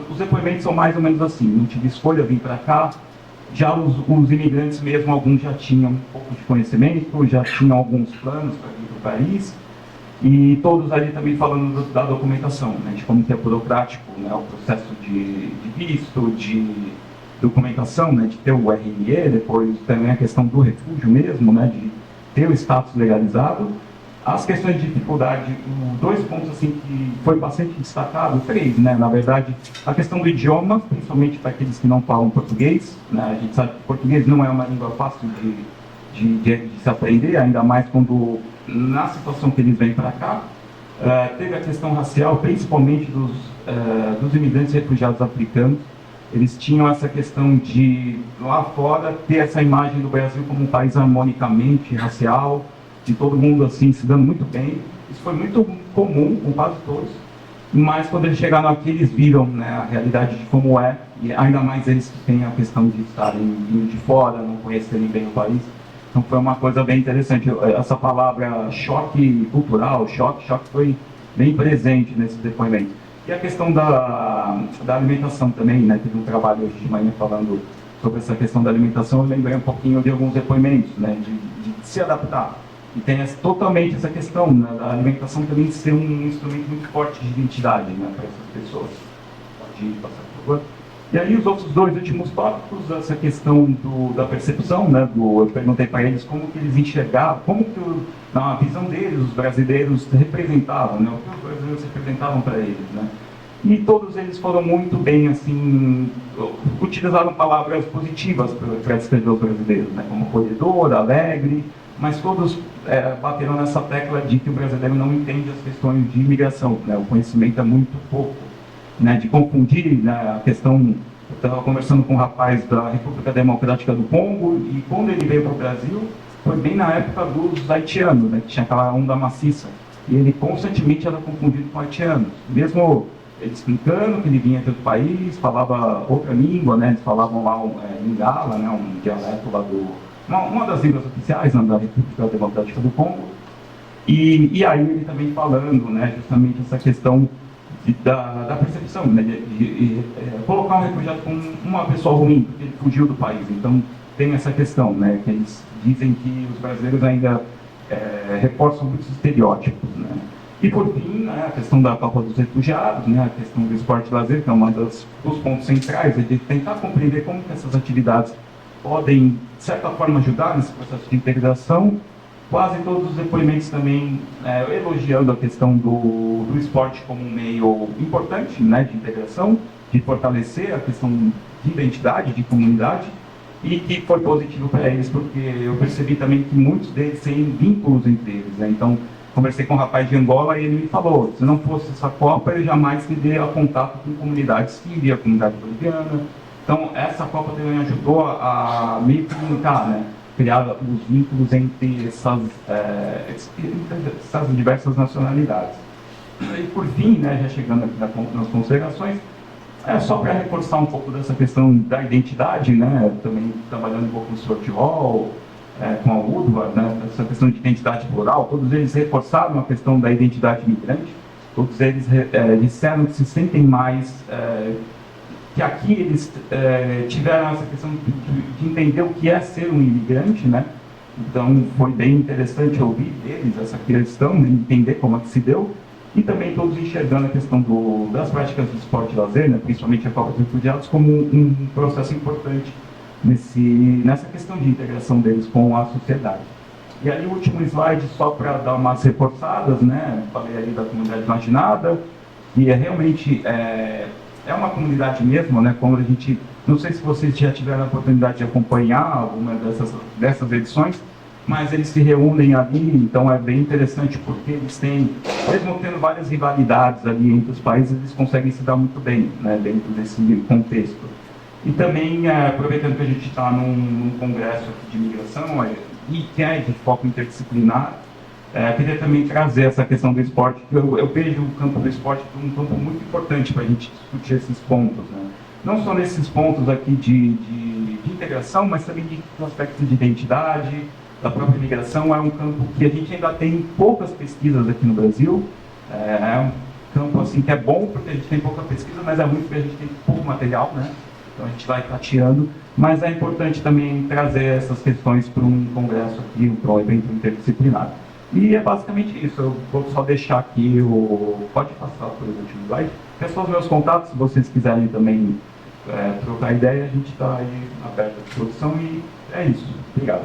os depoimentos são mais ou menos assim, não tive escolha, vim para cá. Já os imigrantes mesmo, alguns já tinham um pouco de conhecimento, já tinham alguns planos para vir para o país, e todos ali também falando da documentação, né, de como que é burocrático, né, o processo de visto, de documentação, né, de ter o RNE, depois também a questão do refúgio mesmo, né, de ter o status legalizado. As questões de dificuldade, 2 pontos assim que foi bastante destacado, 3, né, na verdade, a questão do idioma, principalmente para aqueles que não falam português, né, a gente sabe que português não é uma língua fácil de se aprender, ainda mais quando, na situação que eles vêm para cá. Teve a questão racial, principalmente dos imigrantes refugiados africanos. Eles tinham essa questão de, lá fora, ter essa imagem do Brasil como um país harmonicamente racial, de todo mundo assim se dando muito bem. Isso foi muito comum com quase todos, mas quando eles chegaram aqui, eles viram, né, a realidade de como é, e ainda mais eles que têm a questão de estarem vindo de fora, não conhecerem bem o país. Então foi uma coisa bem interessante. Essa palavra choque cultural, choque foi bem presente nesse depoimento. E a questão da alimentação também, né? Teve um trabalho hoje de manhã falando sobre essa questão da alimentação. Eu lembrei um pouquinho de alguns depoimentos, né? De se adaptar. E tem totalmente essa questão, né, da alimentação também ser um instrumento muito forte de identidade, né, para essas pessoas. Pode passar, por favor. E aí os outros 2 últimos tópicos, essa questão da percepção, né, eu perguntei para eles como que eles enxergavam, como que na visão deles os brasileiros representavam, né, o que os brasileiros representavam para eles, né. E todos eles foram muito bem, assim, utilizaram palavras positivas para descrever os brasileiros, né, como acolhedor, alegre, mas todos bateram nessa tecla de que o brasileiro não entende as questões de imigração, né, o conhecimento é muito pouco. Né, de confundir, né, a questão. Eu estava conversando com um rapaz da República Democrática do Congo e quando ele veio para o Brasil foi bem na época dos haitianos, né, que tinha aquela onda maciça, e ele constantemente era confundido com haitianos, mesmo ele explicando que ele vinha de outro país, falava outra língua, né, eles falavam lá Lingala, né, um dialeto lá uma das línguas oficiais, né, da República Democrática do Congo, e aí ele também falando, né, justamente essa questão da percepção, né, de colocar um refugiado como uma pessoa ruim, porque ele fugiu do país. Então, tem essa questão, né, que eles dizem que os brasileiros ainda reforçam muitos estereótipos. Né. E, por fim, né, a questão da Copa dos Refugiados, né, a questão do esporte e lazer, que é uma dos pontos centrais, é de tentar compreender como que essas atividades podem, de certa forma, ajudar nesse processo de integração quase todos os depoimentos também elogiando a questão do esporte como um meio importante, né, de integração, de fortalecer a questão de identidade, de comunidade, e que foi positivo para eles, porque eu percebi também que muitos deles têm vínculos entre eles, né? Então, conversei com um rapaz de Angola e ele me falou, se não fosse essa Copa, eu jamais teria contato com comunidade síria, comunidade boliviana. Então, essa Copa também ajudou a meio que comunicar, né? Criar os vínculos entre essas diversas nacionalidades. E por fim, né, já chegando aqui nas considerações, só para reforçar um pouco dessa questão da identidade, né, também trabalhando um pouco no Sword Hall, com a UDWA, né, essa questão de identidade plural, todos eles reforçaram a questão da identidade migrante, todos eles disseram que se sentem mais, que aqui eles tiveram essa questão de entender o que é ser um imigrante, né, então foi bem interessante ouvir deles essa questão, né, entender como é que se deu, e também todos enxergando a questão das práticas do esporte e lazer, né, principalmente a Copa dos Refugiados, como um processo importante nessa questão de integração deles com a sociedade. E ali o último slide, só para dar umas reforçadas, né, falei ali da comunidade imaginada, e realmente uma comunidade mesmo, né, como a gente, não sei se vocês já tiveram a oportunidade de acompanhar alguma dessas edições, mas eles se reúnem ali, então é bem interessante porque eles têm, mesmo tendo várias rivalidades ali entre os países, eles conseguem se dar muito bem, né, dentro desse contexto. E também, aproveitando que a gente está num congresso aqui de imigração, e que é de foco interdisciplinar, queria também trazer essa questão do esporte, que eu vejo o campo do esporte como um campo muito importante para a gente discutir esses pontos, né? Não só nesses pontos aqui de integração, mas também de aspectos de identidade, da própria imigração. É um campo que a gente ainda tem poucas pesquisas aqui no Brasil. É um campo assim que é bom porque a gente tem pouca pesquisa, mas é ruim porque a gente tem pouco material, né? Então a gente vai tateando, mas é importante também trazer essas questões para um congresso aqui, para um evento interdisciplinar. E é basicamente isso. Eu vou só deixar aqui pode passar por último slide. Esses são os meus contatos, se vocês quiserem também trocar ideia, a gente está aí aberto à disposição e é isso. Obrigado.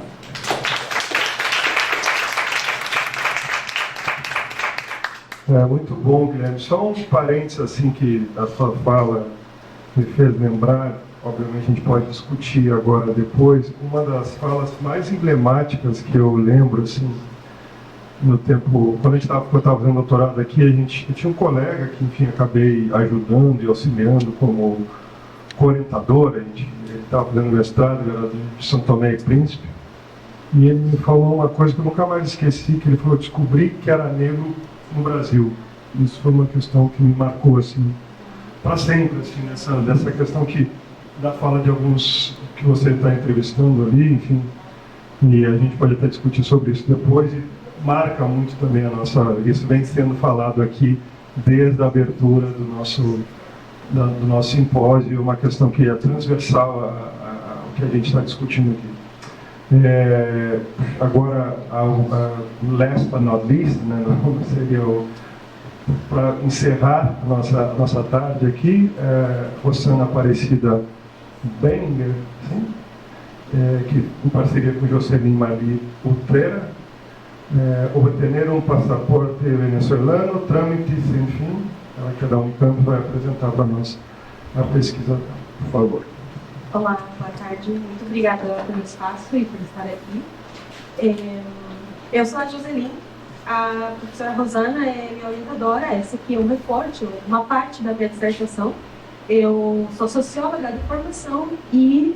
Muito bom, Guilherme. Só um parênteses assim que a sua fala me fez lembrar, obviamente a gente pode discutir agora depois, uma das falas mais emblemáticas que eu lembro, assim, no tempo, quando eu estava fazendo doutorado aqui, eu tinha um colega que, enfim, acabei ajudando e auxiliando como orientador, ele estava fazendo mestrado, era de São Tomé e Príncipe, e ele me falou uma coisa que eu nunca mais esqueci, que ele falou, descobri que era negro no Brasil. Isso foi uma questão que me marcou, assim, para sempre, assim, dessa questão da fala de alguns que você está entrevistando ali, enfim, e a gente pode até discutir sobre isso depois, e marca muito também isso vem sendo falado aqui desde a abertura do nosso simpósio, uma questão que é transversal ao que a gente está discutindo aqui. Agora, last but not least, né, seria para encerrar nossa tarde aqui, Rosana Aparecida Beninger, que em parceria com Jocelyn Mali Utrera, obter um passaporte venezuelano, trâmites, enfim, ela que é da Unicamp vai apresentar para nós a pesquisa, por favor. Olá, boa tarde, muito obrigada pelo espaço e por estar aqui. Eu sou a Jocelyn, a professora Rosana é minha orientadora, essa aqui é um recorte, uma parte da minha dissertação. Eu sou socióloga de formação e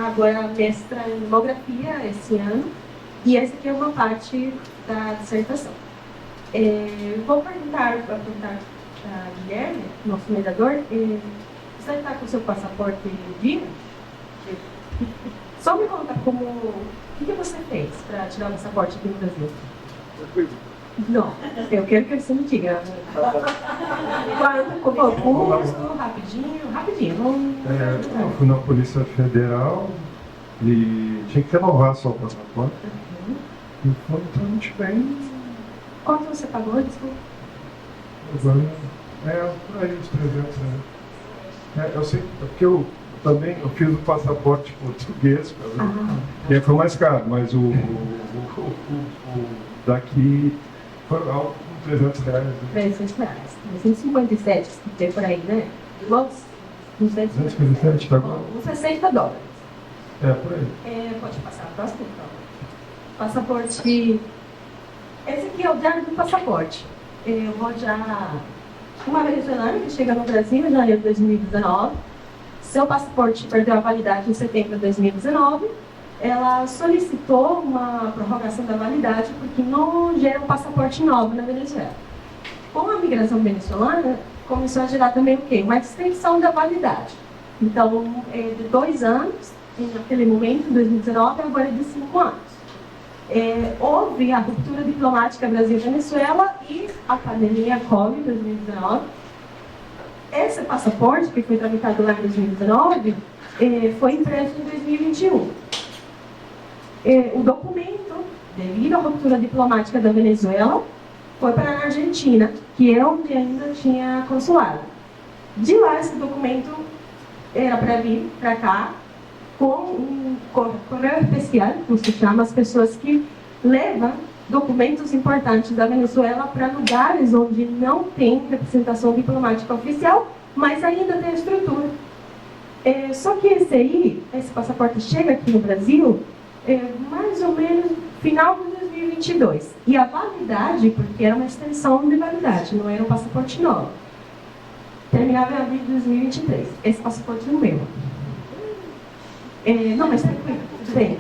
agora mestra em demografia esse ano, e essa aqui é uma parte da dissertação. Vou perguntar para Guilherme, nosso mediador, você está com o seu passaporte em dia? Só me conta o que você fez para tirar o passaporte aqui no Brasil? Não, eu quero que você me diga. Quando comprou o curso, rapidinho. Eu fui na Polícia Federal e tinha que renovar só o passaporte. E foi totalmente bem. Quanto você pagou, desculpa? Agora, por aí, uns 300 reais. Eu sei, porque eu também, eu fiz o passaporte português, e aí foi mais caro, mas o daqui foi algo com R$300. R$300. 357 que tem por aí, né? Uns 257, tá agora? uns $60. É, por aí. Pode passar a próxima, então. Passaporte. Esse aqui é o diário do passaporte. Eu vou já. Uma venezuelana que chega no Brasil em janeiro de 2019. Seu passaporte perdeu a validade em setembro de 2019. Ela solicitou uma prorrogação da validade porque não gera um passaporte novo na Venezuela. Com a migração venezuelana, começou a gerar também o quê? Uma extensão da validade. Então, de 2 anos, naquele momento, em 2019, agora é de 5 anos. Houve a ruptura diplomática Brasil-Venezuela e a pandemia Covid 2019. Esse passaporte, que foi tramitado lá em 2019, foi impresso em 2021. O documento, devido à ruptura diplomática da Venezuela, foi para a Argentina, que é onde ainda tinha consulado. De lá, esse documento era para vir para cá com um correio especial, como se chama, as pessoas que levam documentos importantes da Venezuela para lugares onde não tem representação diplomática oficial, mas ainda tem estrutura. Só que esse passaporte chega aqui no Brasil mais ou menos final de 2022. E a validade, porque era uma extensão de validade, não era um passaporte novo, terminava em abril de 2023. Esse passaporte não é meu. Não, mas tranquilo, tudo bem.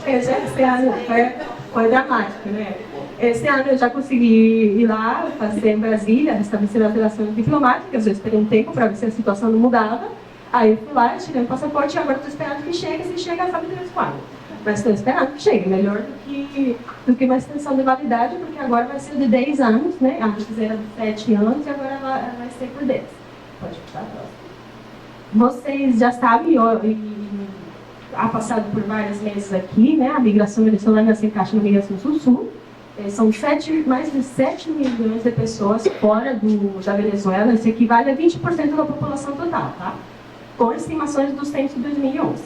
Esse ano foi dramático, né? Esse ano eu já consegui ir lá, fazer em Brasília, restabelecer as relações diplomáticas. Eu esperei um tempo para ver se a situação não mudava. Aí eu fui lá, tirei o passaporte e agora estou esperando que chegue. Se chega, sabe Deus quando. Mas estou esperando que chegue. Melhor do que uma extensão de validade, porque agora vai ser de 10 anos, né? Antes era de 7 anos e agora vai ser por 10. Pode passar a próxima. Vocês já sabem, há passado por vários meses aqui, né? A migração venezuelana se encaixa na migração sul-sul. São mais de 7 milhões de pessoas fora da Venezuela. Isso equivale a 20% da população total, tá? Com estimações do censo de 2011.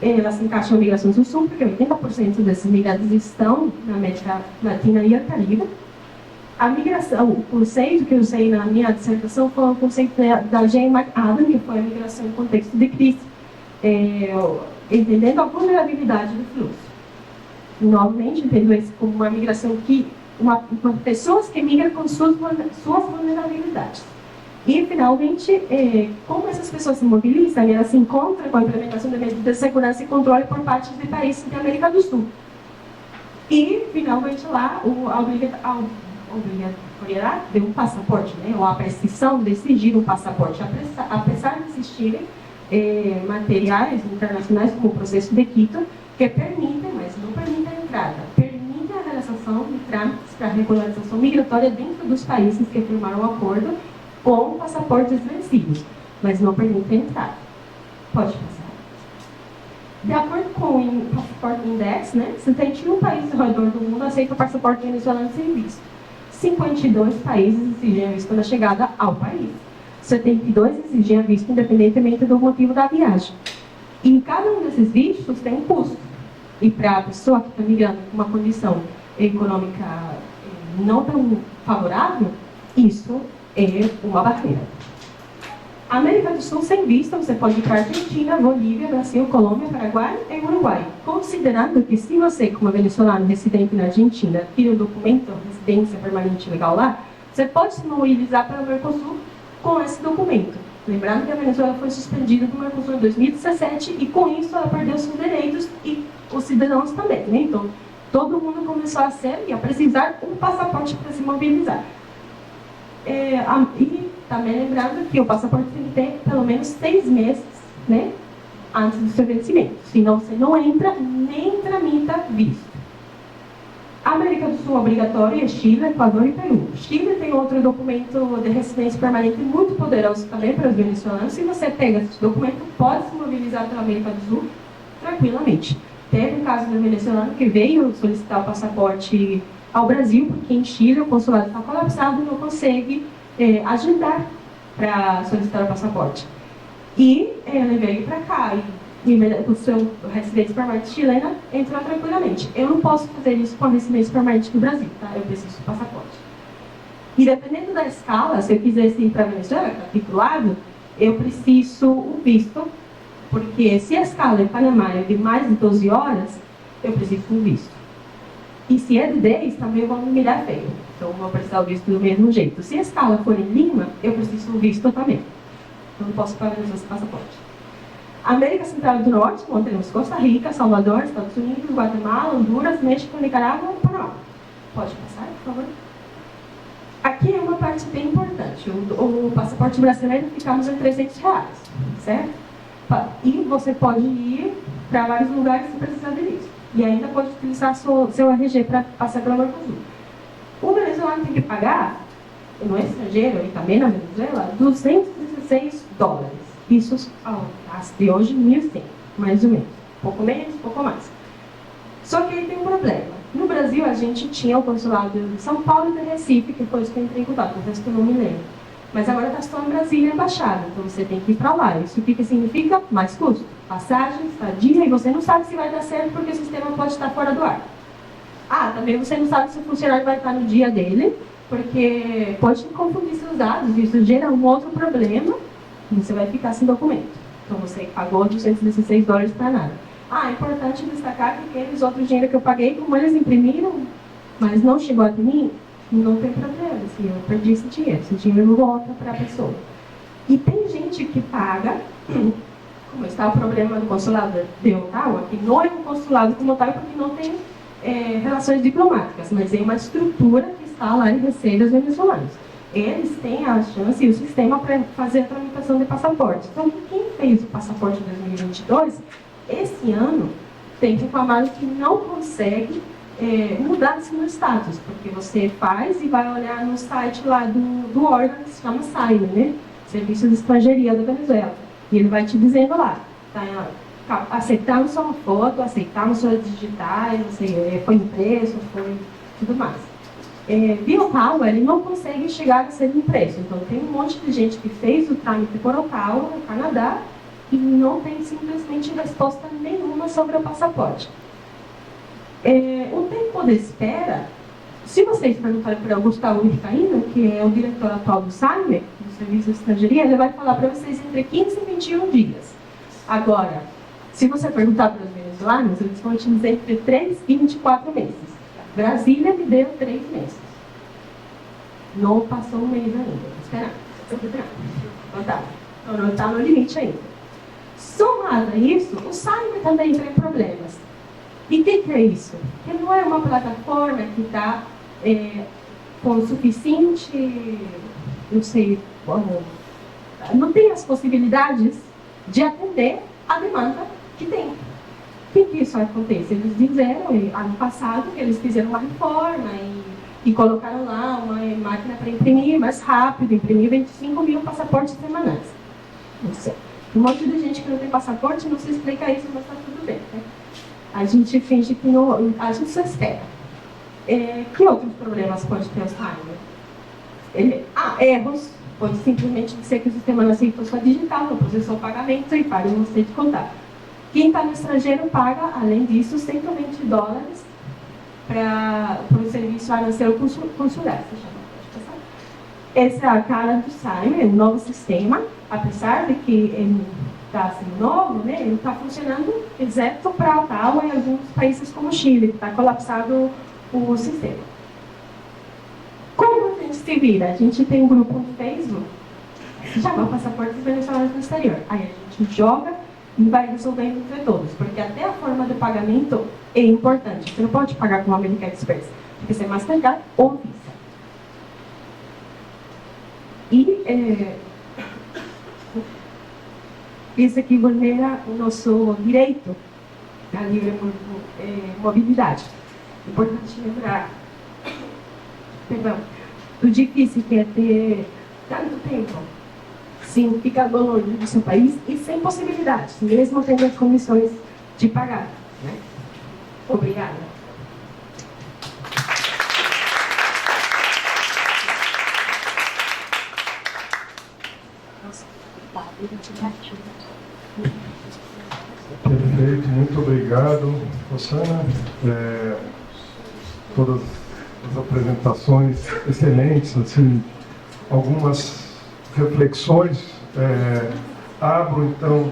Ela se encaixa na migração sul-sul, porque 80% desses migrantes estão na América Latina e Caribe. A migração, o conceito que eu usei na minha dissertação foi o conceito da Jane McAdam, que foi a migração em contexto de crise, entendendo a vulnerabilidade do fluxo. Novamente, entendo isso como uma migração pessoas que migram com suas vulnerabilidades. E, finalmente, como essas pessoas se mobilizam, elas se encontram com a implementação de medidas de segurança e controle por parte de países da América do Sul. E, finalmente, lá, a obrigatoriedade de um passaporte, né, ou a prescrição de exigir um passaporte, apesar de existirem materiais internacionais, como o processo de Quito, que permitem, mas não permitem a entrada, permitem a realização de trâmites para regularização migratória dentro dos países que firmaram o acordo com passaportes vencidos, mas não permitem a entrada. Pode passar. De acordo com o Passport Index, né, 71 países ao redor do mundo aceitam o passaporte venezuelano sem visto. 52 países exigem visto na chegada ao país. 72 exigem visto independentemente do motivo da viagem. E cada um desses vistos tem um custo. E para a pessoa que está migrando com uma condição econômica não tão favorável, isso é uma barreira. A América do Sul, sem visto, você pode ir para a Argentina, Bolívia, Brasil, Colômbia, Paraguai e Uruguai. Considerando que se você, como venezuelano residente na Argentina, tira um documento de residência permanente legal lá, você pode se mobilizar para o Mercosul com esse documento. Lembrando que a Venezuela foi suspendida do Mercosul em 2017 e com isso ela perdeu seus direitos e os cidadãos também, né? Então, todo mundo começou a ser e a precisar um passaporte para se mobilizar. E também lembrando que o passaporte tem que ter pelo menos 6 meses, né, antes do seu vencimento. Senão você não entra nem tramita visto. A América do Sul obrigatória é Chile, Equador e Peru. Chile tem outro documento de residência permanente muito poderoso também para os venezuelanos. Se você pega esse documento, pode se mobilizar pela América do Sul tranquilamente. Teve um caso de um venezuelano que veio solicitar o passaporte ao Brasil, porque em Chile o consulado está colapsado e não consegue agendar para solicitar o passaporte. E ele veio para cá e o seu residente permanente chilena entrou tranquilamente. Eu não posso fazer isso com a residente permanente do Brasil, tá? Eu preciso do passaporte. E dependendo da escala, se eu quisesse ir para a Venezuela, que está aqui do lado, eu preciso o visto, porque se a escala em Panamá é de mais de 12 horas, eu preciso do visto. E se é de 10, também vão me humilhar feio. Então, eu vou precisar do visto do mesmo jeito. Se a escala for em Lima, eu preciso do visto também. Eu não posso pagar esse passaporte. América Central do Norte, onde temos Costa Rica, Salvador, Estados Unidos, Guatemala, Honduras, México, Nicarágua e Panamá. Pode passar, por favor? Aqui é uma parte bem importante. O passaporte brasileiro ficamos em R$300, certo? E você pode ir para vários lugares sem precisar de visto. E ainda pode utilizar seu RG para passar pelo Mercosul. O venezuelano tem que pagar, no estrangeiro e também na Venezuela, $216. Isso, de hoje, 1.100, mais ou menos. Pouco menos, pouco mais. Só que aí tem um problema. No Brasil, a gente tinha o consulado de São Paulo e de Recife, que foi isso que eu entrei em contato, o resto eu não me lembro. Mas agora está só em Brasília embaixada, então você tem que ir para lá. Isso que significa mais custo. Passagem, estadia, e você não sabe se vai dar certo porque o sistema pode estar fora do ar. Também você não sabe se o funcionário vai estar no dia dele, porque pode confundir seus dados, isso gera um outro problema, e você vai ficar sem documento. Então você pagou $216 para nada. É importante destacar que aqueles outros dinheiro que eu paguei, como eles imprimiram, mas não chegou até mim, não tem problema, assim, eu perdi esse dinheiro volta para a pessoa. E tem gente que paga, como está o problema do consulado de Ottawa, que não é um consulado como tal, porque não tem relações diplomáticas, mas é uma estrutura que está lá e recebe os venezuelanos. Eles têm a chance e o sistema para fazer a tramitação de passaporte. Então, quem fez o passaporte de 2022, esse ano, tem reclamado que não consegue mudar assim no status, porque você faz e vai olhar no site lá do órgão que se chama SAIME, né? Serviço de Estrangeiria da Venezuela. E ele vai te dizendo lá, aceitamos sua foto, aceitamos suas digitais, não sei, foi impresso, foi tudo mais. Via Ottawa, ele não consegue chegar a ser impresso. Então, tem um monte de gente que fez o trâmite por Ottawa, no Canadá, e não tem simplesmente resposta nenhuma sobre o passaporte. O tempo de espera, se vocês perguntarem para o Gustavo Vizcaíno, que é o diretor atual do SAIME, do Serviço de Estrangeiria, ele vai falar para vocês entre 15 e 21 dias. Agora, se você perguntar para os venezuelanos, eles vão te dizer entre 3 e 24 meses. Brasília me deu 3 meses. Não passou um mês ainda. Estou esperando. Então, não está no limite ainda. Somado a isso, o SAIME também tem problemas. E o que é isso? Que não é uma plataforma que está com suficiente, não sei, não tem as possibilidades de atender a demanda que tem. O que isso acontece? Eles disseram, ano passado, que eles fizeram uma reforma e colocaram lá uma máquina para imprimir mais rápido, imprimir 25 mil passaportes semanais. Não sei. Um monte de gente que não tem passaporte não se explica isso, mas está tudo bem. Né? A gente finge que não. A gente só espera. Que outros problemas pode ter o SAIME? Erros. Pode simplesmente dizer que o sistema não aceitou sua digital, não processou o pagamento e paga você de contar. Quem está no estrangeiro paga, além disso, $120 para o serviço aranceiro consular. Essa é a cara do SAIME, é um novo sistema, apesar de que ele está assim, novo, né, ele está funcionando exceto para Ottawa e alguns países como o Chile, que está colapsado o sistema. Como a gente se vira? A gente tem um grupo no Facebook que chama Passaportes Venezuelanos no Exterior. Aí a gente joga e vai resolvendo entre todos, porque até a forma de pagamento é importante. Você não pode pagar com a American Express, tem que ser Mastercard ou Visa. E isso aqui vulnera o nosso direito à livre mobilidade. Importante lembrar, o difícil que é ter tanto tempo sem ficar longe do seu país e sem possibilidades, mesmo tendo as condições de pagar. Né? Obrigada. Nossa, Perfeito, muito obrigado, Rosana. Todas as apresentações excelentes, assim, algumas reflexões. Abro, então,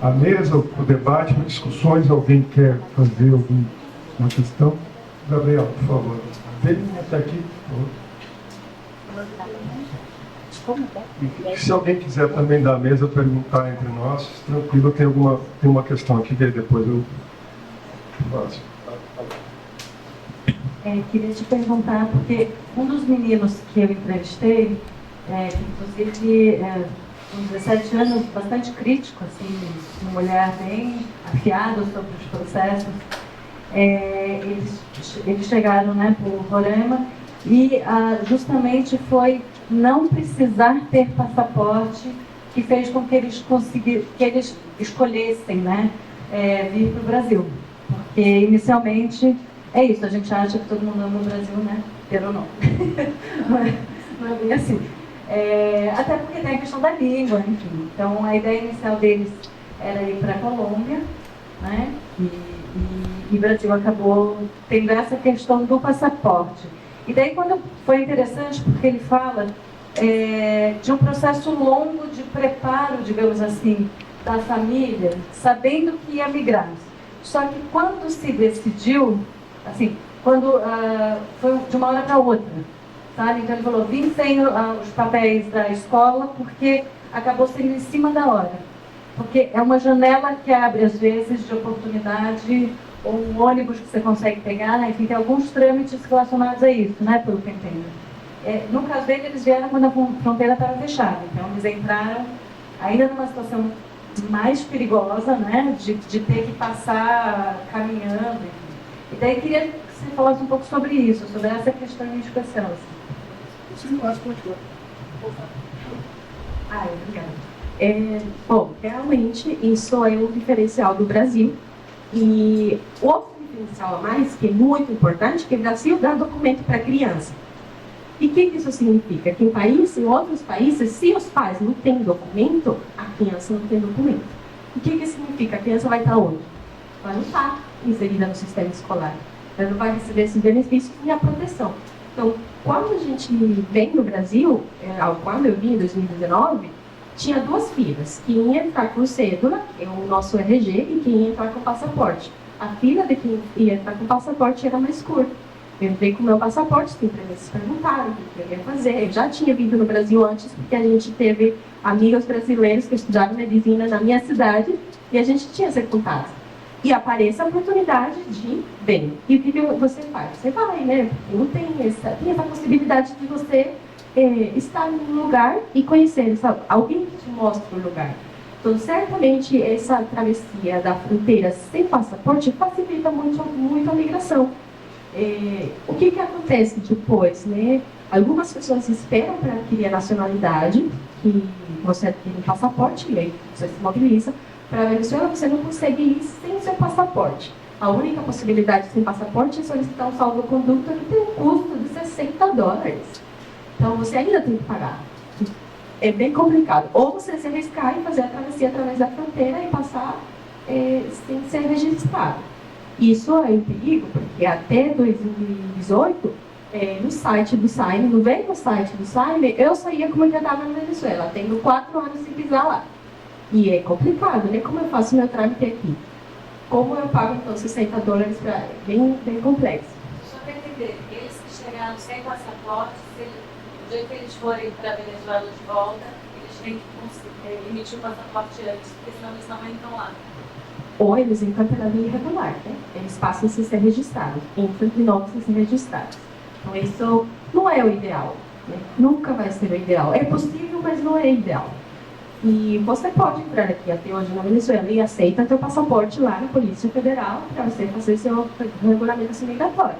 a mesa, o debate, discussões. Alguém quer fazer alguma questão? Gabriel, por favor. Vem até aqui, por favor. E se alguém quiser também da mesa perguntar entre nós, tranquilo, tem uma questão aqui que aí depois eu faço. Queria te perguntar, porque um dos meninos que eu entrevistei, que inclusive com 17 anos, bastante crítico, assim, uma mulher bem afiada sobre os processos, eles chegaram, né, por Roraima, e justamente foi não precisar ter passaporte que fez com que eles escolhessem, né, vir para o Brasil. Porque inicialmente é isso, a gente acha que todo mundo ama o Brasil, né? Queira ou não. Não é bem assim. Até porque tem a questão da língua, enfim. Então a ideia inicial deles era ir para a Colômbia, né? E o Brasil acabou tendo essa questão do passaporte. E daí quando foi interessante, porque ele fala de um processo longo de preparo, digamos assim, da família, sabendo que ia migrar. Só que quando se decidiu, assim, quando foi de uma hora para outra, sabe? Então ele falou, vim sem os papéis da escola, porque acabou sendo em cima da hora. Porque é uma janela que abre, às vezes, de oportunidade, ou um ônibus que você consegue pegar, né? Enfim, tem alguns trâmites relacionados a isso, né? Pelo que eu entendo. No caso dele, eles vieram quando a fronteira estava fechada. Então, eles entraram ainda numa situação mais perigosa, né? De ter que passar caminhando. E daí, queria que você falasse um pouco sobre isso, sobre essa questão de educação. Sim, pode continuar. Obrigada. Bom, realmente isso é um diferencial do Brasil. E outro diferencial a mais, que é muito importante, que o Brasil dá documento para a criança. E o que isso significa? Que em outros países, se os pais não têm documento, a criança não tem documento. O que significa? A criança vai estar onde? Ela não está inserida no sistema escolar. Ela não vai receber esses benefícios e a proteção. Então, quando a gente vem no Brasil, quando eu vim em 2019, tinha duas filas, quem ia entrar com cédula, que é o nosso RG, e quem ia entrar com passaporte. A fila de quem ia entrar com passaporte era mais curta. Eu entrei com o meu passaporte, sempre eles perguntaram o que eu ia fazer. Eu já tinha vindo no Brasil antes, porque a gente teve amigos brasileiros que estudaram medicina na minha cidade, e a gente tinha esse contato. E aparece a oportunidade de bem. E o que você faz? Você vai, né? Não tem essa possibilidade de você estar num lugar e conhecer alguém que te mostra o lugar. Então, certamente, essa travessia da fronteira sem passaporte facilita muito, muito a migração. O que acontece depois, né? Algumas pessoas esperam para adquirir a nacionalidade, que você adquire um passaporte, e aí você se mobiliza. Para a Venezuela, você não consegue ir sem seu passaporte. A única possibilidade sem passaporte é solicitar um salvo-conduto que tem um custo de $60. Então, você ainda tem que pagar. É bem complicado. Ou você se arriscar e fazer a travessia através da fronteira e passar sem ser registrado. Isso é um perigo, porque até 2018, no site do Saime, no velho site do Saime, eu saía como que eu estava na Venezuela, tendo 4 anos sem pisar lá. E é complicado, né? Como eu faço meu trâmite aqui? Como eu pago, então, $60? Bem complexo. Só para entender, eles que chegaram sem passaporte, o dia que eles forem para a Venezuela de volta, eles têm que emitir o passaporte antes, porque senão eles não entram lá. Ou eles entram pela via irregular, né? Eles passam sem ser registrados, entram de novo sem ser registrados. Então, isso não é o ideal, né? Nunca vai ser o ideal. É possível, mas não é ideal. E você pode entrar aqui até hoje na Venezuela e aceita seu passaporte lá na Polícia Federal para você fazer seu regulamento migratório.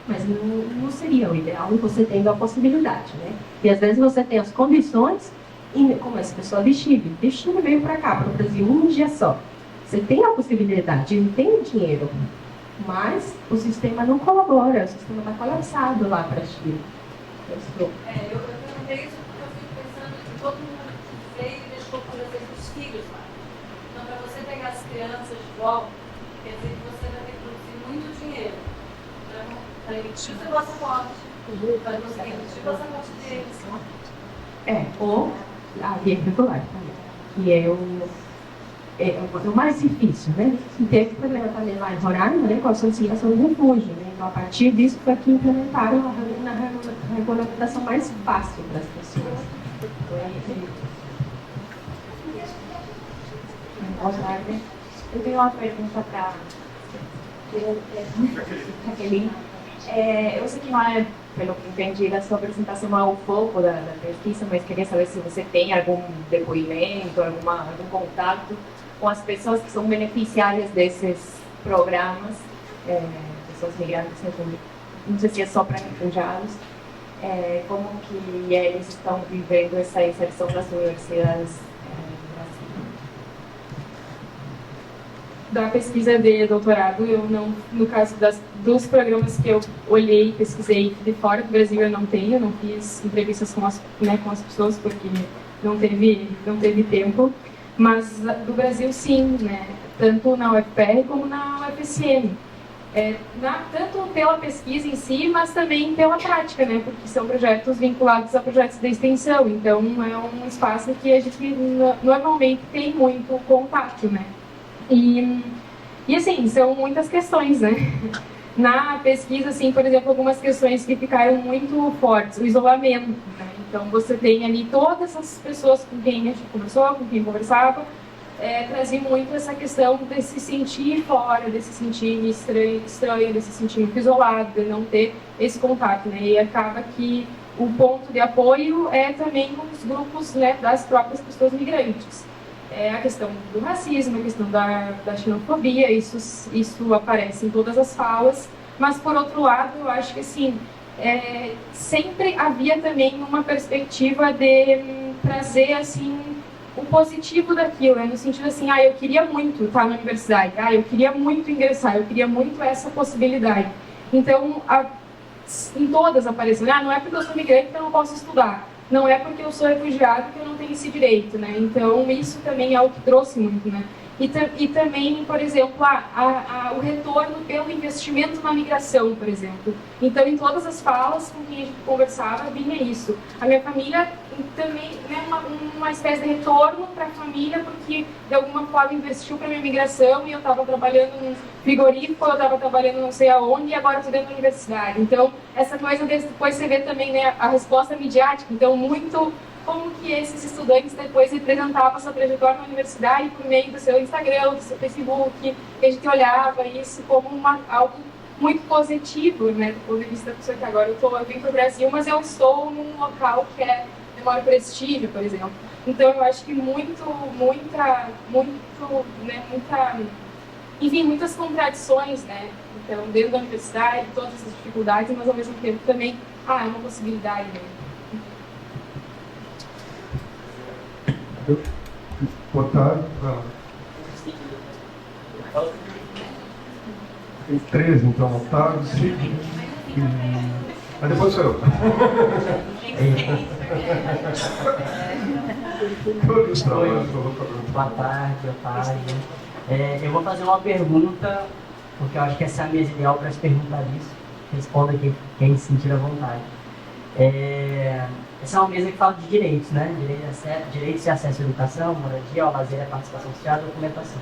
Mas não seria o ideal você tendo a possibilidade, né? E às vezes você tem as condições, como essa pessoa de Chile. De Chile veio para cá, para o Brasil, um dia só. Você tem a possibilidade, ele tem o dinheiro, mas o sistema não colabora, o sistema está colapsado lá para Chile. Eu perguntei isso porque eu fico pensando crianças de volta, quer dizer que você vai ter que produzir muito dinheiro para emitir o passaporte, para conseguir emitir o passaporte deles. Ou a via regular também, que é o mais difícil, né? Teve problema também lá em Roraima, né, com a solicitação de refúgio, né? Então, a partir disso, foi que implementaram a regulamentação mais fácil para as pessoas. Eu tenho uma pergunta para a Jaqueline. Eu sei que não é, pelo que entendi, a sua apresentação não é o foco da pesquisa, mas queria saber se você tem algum depoimento, algum contato com as pessoas que são beneficiárias desses programas, pessoas migrantes, não sei se é só para refugiados, como que eles estão vivendo essa inserção nas universidades no Brasil. Da pesquisa de doutorado, eu não, no caso dos programas que eu olhei, pesquisei de fora do Brasil, eu não fiz entrevistas com as pessoas porque não teve tempo, mas do Brasil sim, né, tanto na UFPR como na UFSM. Tanto pela pesquisa em si, mas também pela prática, né, porque são projetos vinculados a projetos de extensão, então é um espaço que a gente normalmente tem muito contato, né. E assim, são muitas questões, né? Na pesquisa, assim, por exemplo, algumas questões que ficaram muito fortes, o isolamento, né? Então, você tem ali todas as pessoas com quem a gente conversou, com quem conversava, trazia muito essa questão de se sentir fora, de se sentir estranho, de se sentir muito isolado, de não ter esse contato, né? E acaba que o ponto de apoio é também os grupos, né, das próprias pessoas migrantes. A questão do racismo, a questão da xenofobia, isso aparece em todas as falas, mas por outro lado, eu acho que assim, sempre havia também uma perspectiva de trazer assim o positivo daquilo, né? No sentido assim, eu queria muito estar na universidade, eu queria muito ingressar, eu queria muito essa possibilidade. Então, em todas apareceu, não é porque eu sou migrante que eu não posso estudar. Não é porque eu sou refugiado que eu não tenho esse direito, né? Então, isso também é o que trouxe muito, né? E também, por exemplo, o retorno pelo investimento na migração, por exemplo. Então, em todas as falas com quem a gente conversava, vinha isso. A minha família também, né, uma espécie de retorno para a família, porque de alguma forma investiu para a minha migração e eu estava trabalhando num frigorífico, eu estava trabalhando não sei aonde e agora estou dentro da universidade. Então, essa coisa depois você vê também, né, a resposta midiática, então muito como que esses estudantes depois representavam a sua trajetória na universidade por meio do seu Instagram, do seu Facebook, que a gente olhava isso como algo muito positivo, né, do ponto de vista da pessoa que agora eu vim para o Brasil, mas eu estou num local que é de maior prestígio, por exemplo. Então eu acho que enfim, muitas contradições, né, então dentro da universidade, todas essas dificuldades, mas ao mesmo tempo também, é uma possibilidade, né. Boa tarde. Tem 13, então, Otávio, Cid. Mas depois sou eu. Boa tarde, Otávio. Eu vou fazer uma pergunta, porque eu acho que essa é a mesa ideal para se perguntar isso. Responda quem se sentir à vontade. Essa é uma mesa que fala de direitos, né? Direitos de acesso à educação, moradia, ao lazer, à participação social e documentação.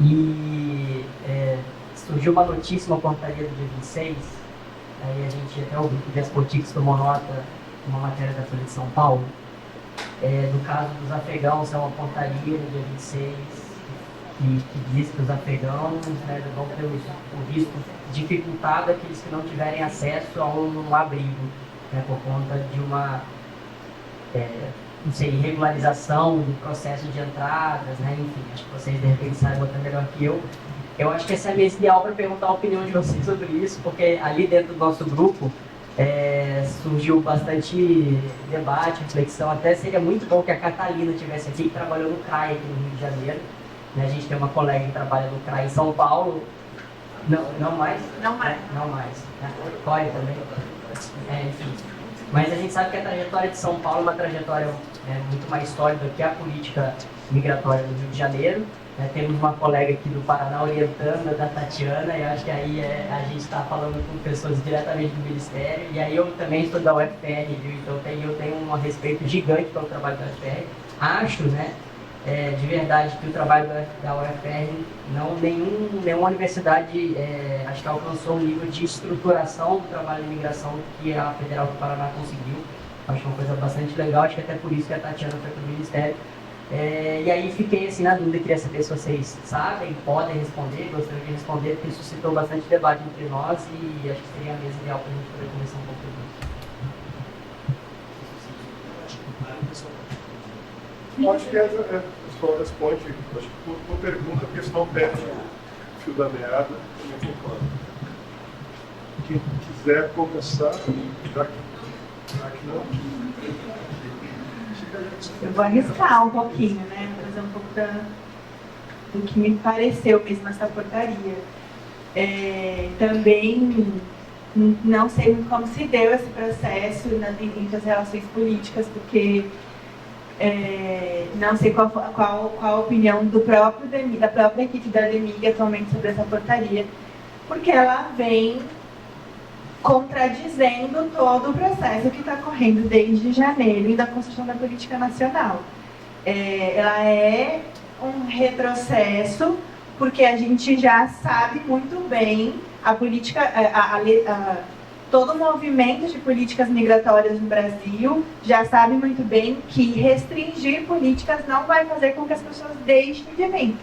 E surgiu uma notícia, uma portaria do dia 26, aí a gente, até o grupo de Esportics tomou nota, uma matéria da Folha de São Paulo. No caso dos afegãos, é uma portaria no dia 26, que diz que os afegãos, né, vão ter o risco dificultado aqueles que não tiverem acesso a um abrigo, né, por conta de uma irregularização do processo de entradas, né, enfim, acho que vocês de repente sabem até melhor que eu. Eu acho que essa é a mesa ideal para perguntar a opinião de vocês sobre isso, porque ali dentro do nosso grupo surgiu bastante debate, reflexão. Até seria muito bom que a Catalina estivesse aqui, que trabalhou no CRAI aqui no Rio de Janeiro. Né, a gente tem uma colega que trabalha no CRAI em São Paulo. Não mais? Não mais. Não mais. Né? Corre também. Enfim. Mas a gente sabe que a trajetória de São Paulo é uma trajetória muito mais sólida que a política migratória do Rio de Janeiro. Temos uma colega aqui do Paraná orientando, da Tatiana, e acho que aí a gente está falando com pessoas diretamente do Ministério, e aí eu também sou da UFR, viu? Então eu tenho um respeito gigante pelo trabalho da UFR. Acho, né, de verdade, que o trabalho da UFR, nenhuma universidade acho que alcançou um nível de estruturação do trabalho de imigração que a Federal do Paraná conseguiu. Acho que é uma coisa bastante legal, acho que até por isso que a Tatiana foi para o Ministério. E aí fiquei assim na dúvida, queria saber se vocês sabem, podem responder, gostaria de responder, porque suscitou bastante debate entre nós e acho que seria a mesa ideal para a gente poder conversar um pouco disso. Eu acho que a pessoal responde, acho que por pergunta, porque senão perde o fio da meada. Quem quiser começar, já que não. Eu vou arriscar um pouquinho, né? Vou trazer um pouco do que me pareceu mesmo essa portaria. Também não sei como se deu esse processo entre as relações políticas, porque não sei qual a opinião da própria equipe da DEMIG atualmente sobre essa portaria, porque ela vem contradizendo todo o processo que está correndo desde janeiro da construção da política nacional. Ela é um retrocesso, porque a gente já sabe muito bem a política, todo o movimento de políticas migratórias no Brasil já sabe muito bem que restringir políticas não vai fazer com que as pessoas deixem de vir.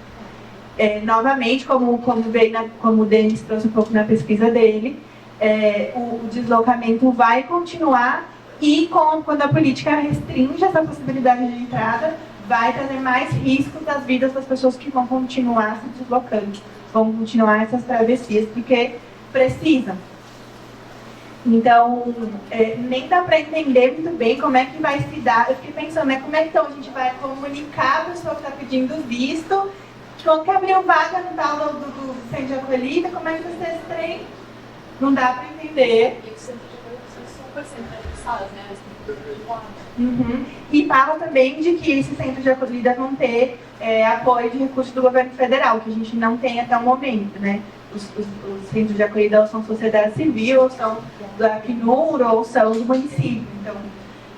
Novamente, como o Denis trouxe um pouco na pesquisa dele, o deslocamento vai continuar e quando a política restringe essa possibilidade de entrada, vai trazer mais riscos das vidas das pessoas que vão continuar se deslocando, vão continuar essas travessias, porque precisam. Então, nem dá para entender muito bem como é que vai se dar. Eu fiquei pensando, como é que então a gente vai comunicar a pessoa que está pedindo visto, quando que abriu vaga no tal do centro de acolhida, como é que vai ser esse trem? Não dá para entender. E o centro de acolhida são super centralizados, né? Uhum. E fala também de que esses centros de acolhida vão ter apoio de recursos do governo federal, que a gente não tem até o momento, né? Os centros de acolhida ou são sociedade civil, ou são do Acnur, ou são do município. Então,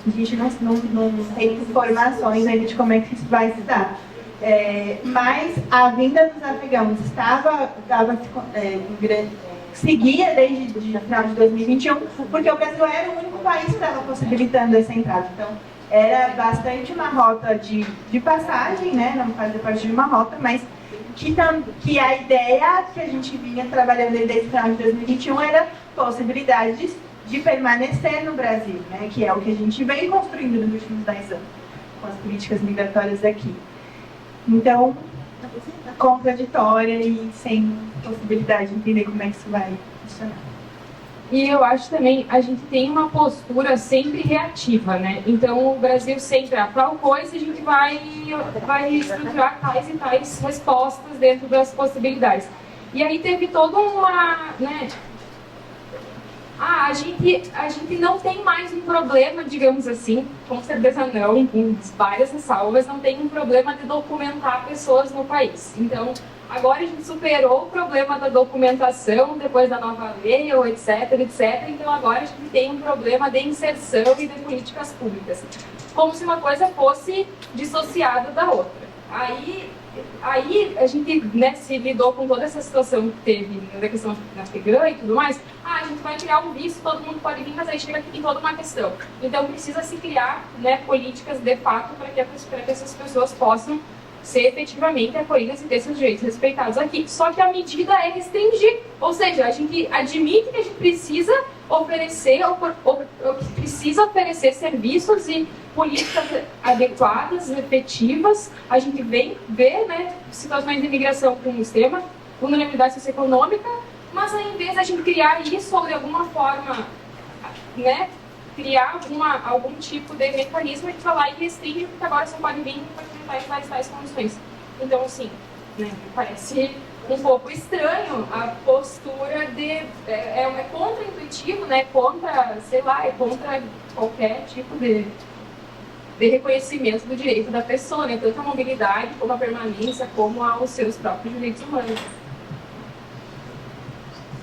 a gente não tem informações ainda de como é que isso vai se dar. Mas a vinda dos afegãos seguia desde o final de 2021, porque o Brasil era o único país que estava possibilitando essa entrada. Então, era bastante uma rota de passagem, né? Não fazia parte de uma rota, mas que a ideia que a gente vinha trabalhando desde o final de 2021 era possibilidades de permanecer no Brasil, né? Que é o que a gente vem construindo nos últimos 10 anos, com as políticas migratórias aqui. Então, contraditória e sem possibilidade de entender como é que isso vai funcionar. E eu acho também, a gente tem uma postura sempre reativa, né? Então, o Brasil sempre, tal coisa, a gente vai estruturar tais e tais respostas dentro das possibilidades. E aí teve toda uma, né? A gente não tem mais um problema, digamos assim, com certeza não, com várias ressalvas, não tem um problema de documentar pessoas no país. Então, agora a gente superou o problema da documentação depois da nova lei, ou etc, etc. Então, agora a gente tem um problema de inserção e de políticas públicas. Como se uma coisa fosse dissociada da outra. Aí a gente, né, se lidou com toda essa situação que teve da questão afegã e tudo mais. A gente vai criar um visto, todo mundo pode vir, mas aí chega aqui tem toda uma questão. Então precisa se criar, né, políticas de fato para que essas pessoas possam ser efetivamente acolhidas e ter seus direitos respeitados aqui. Só que a medida é restringir, ou seja, a gente admite que a gente precisa oferecer serviços e políticas adequadas, efetivas. A gente vem ver, né, situações de imigração com extrema vulnerabilidade socioeconômica, mas ao invés de a gente criar isso ou de alguma forma, né, criar algum tipo de mecanismo, a gente vai lá e restringe, porque agora você pode vir para tais condições. Então, assim, né, me parece um pouco estranho a postura de... É contra-intuitivo, né? Contra, sei lá, é contra qualquer tipo de de reconhecimento do direito da pessoa, né? Tanto a mobilidade, como a permanência, como aos seus próprios direitos humanos.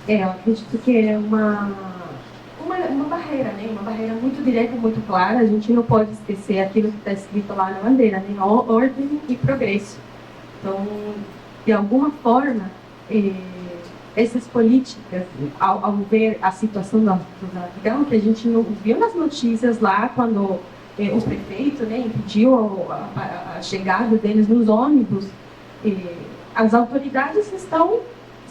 Eu acredito que é uma barreira, né? Uma barreira muito direta, muito clara. A gente não pode esquecer aquilo que está escrito lá na bandeira, né? Ordem e progresso. Então, de alguma forma, essas políticas, ao ver a situação do Afegão, que a gente não viu nas notícias lá quando o prefeito, né, impediu a chegada deles nos ônibus, as autoridades estão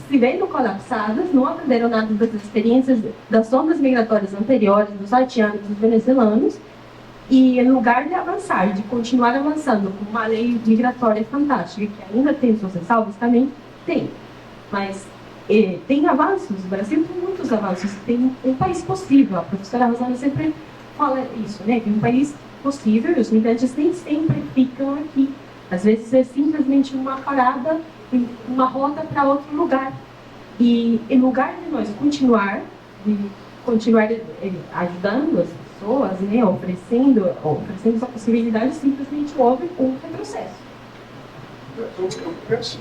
se vendo colapsadas, não aprenderam nada das experiências das ondas migratórias anteriores, dos haitianos e dos venezuelanos, e em lugar de avançar, de continuar avançando com uma lei migratória fantástica, que ainda tem suas ressalvas, também tem, mas tem avanços, o Brasil tem muitos avanços, tem um país possível, a professora Rosana sempre fala isso, né, que é um país possível, e os migrantes nem sempre ficam aqui, às vezes é simplesmente uma parada, uma rota para outro lugar. E em lugar de nós continuar ajudando as pessoas, né, oferecendo essa possibilidade, simplesmente houve um retrocesso. Eu penso,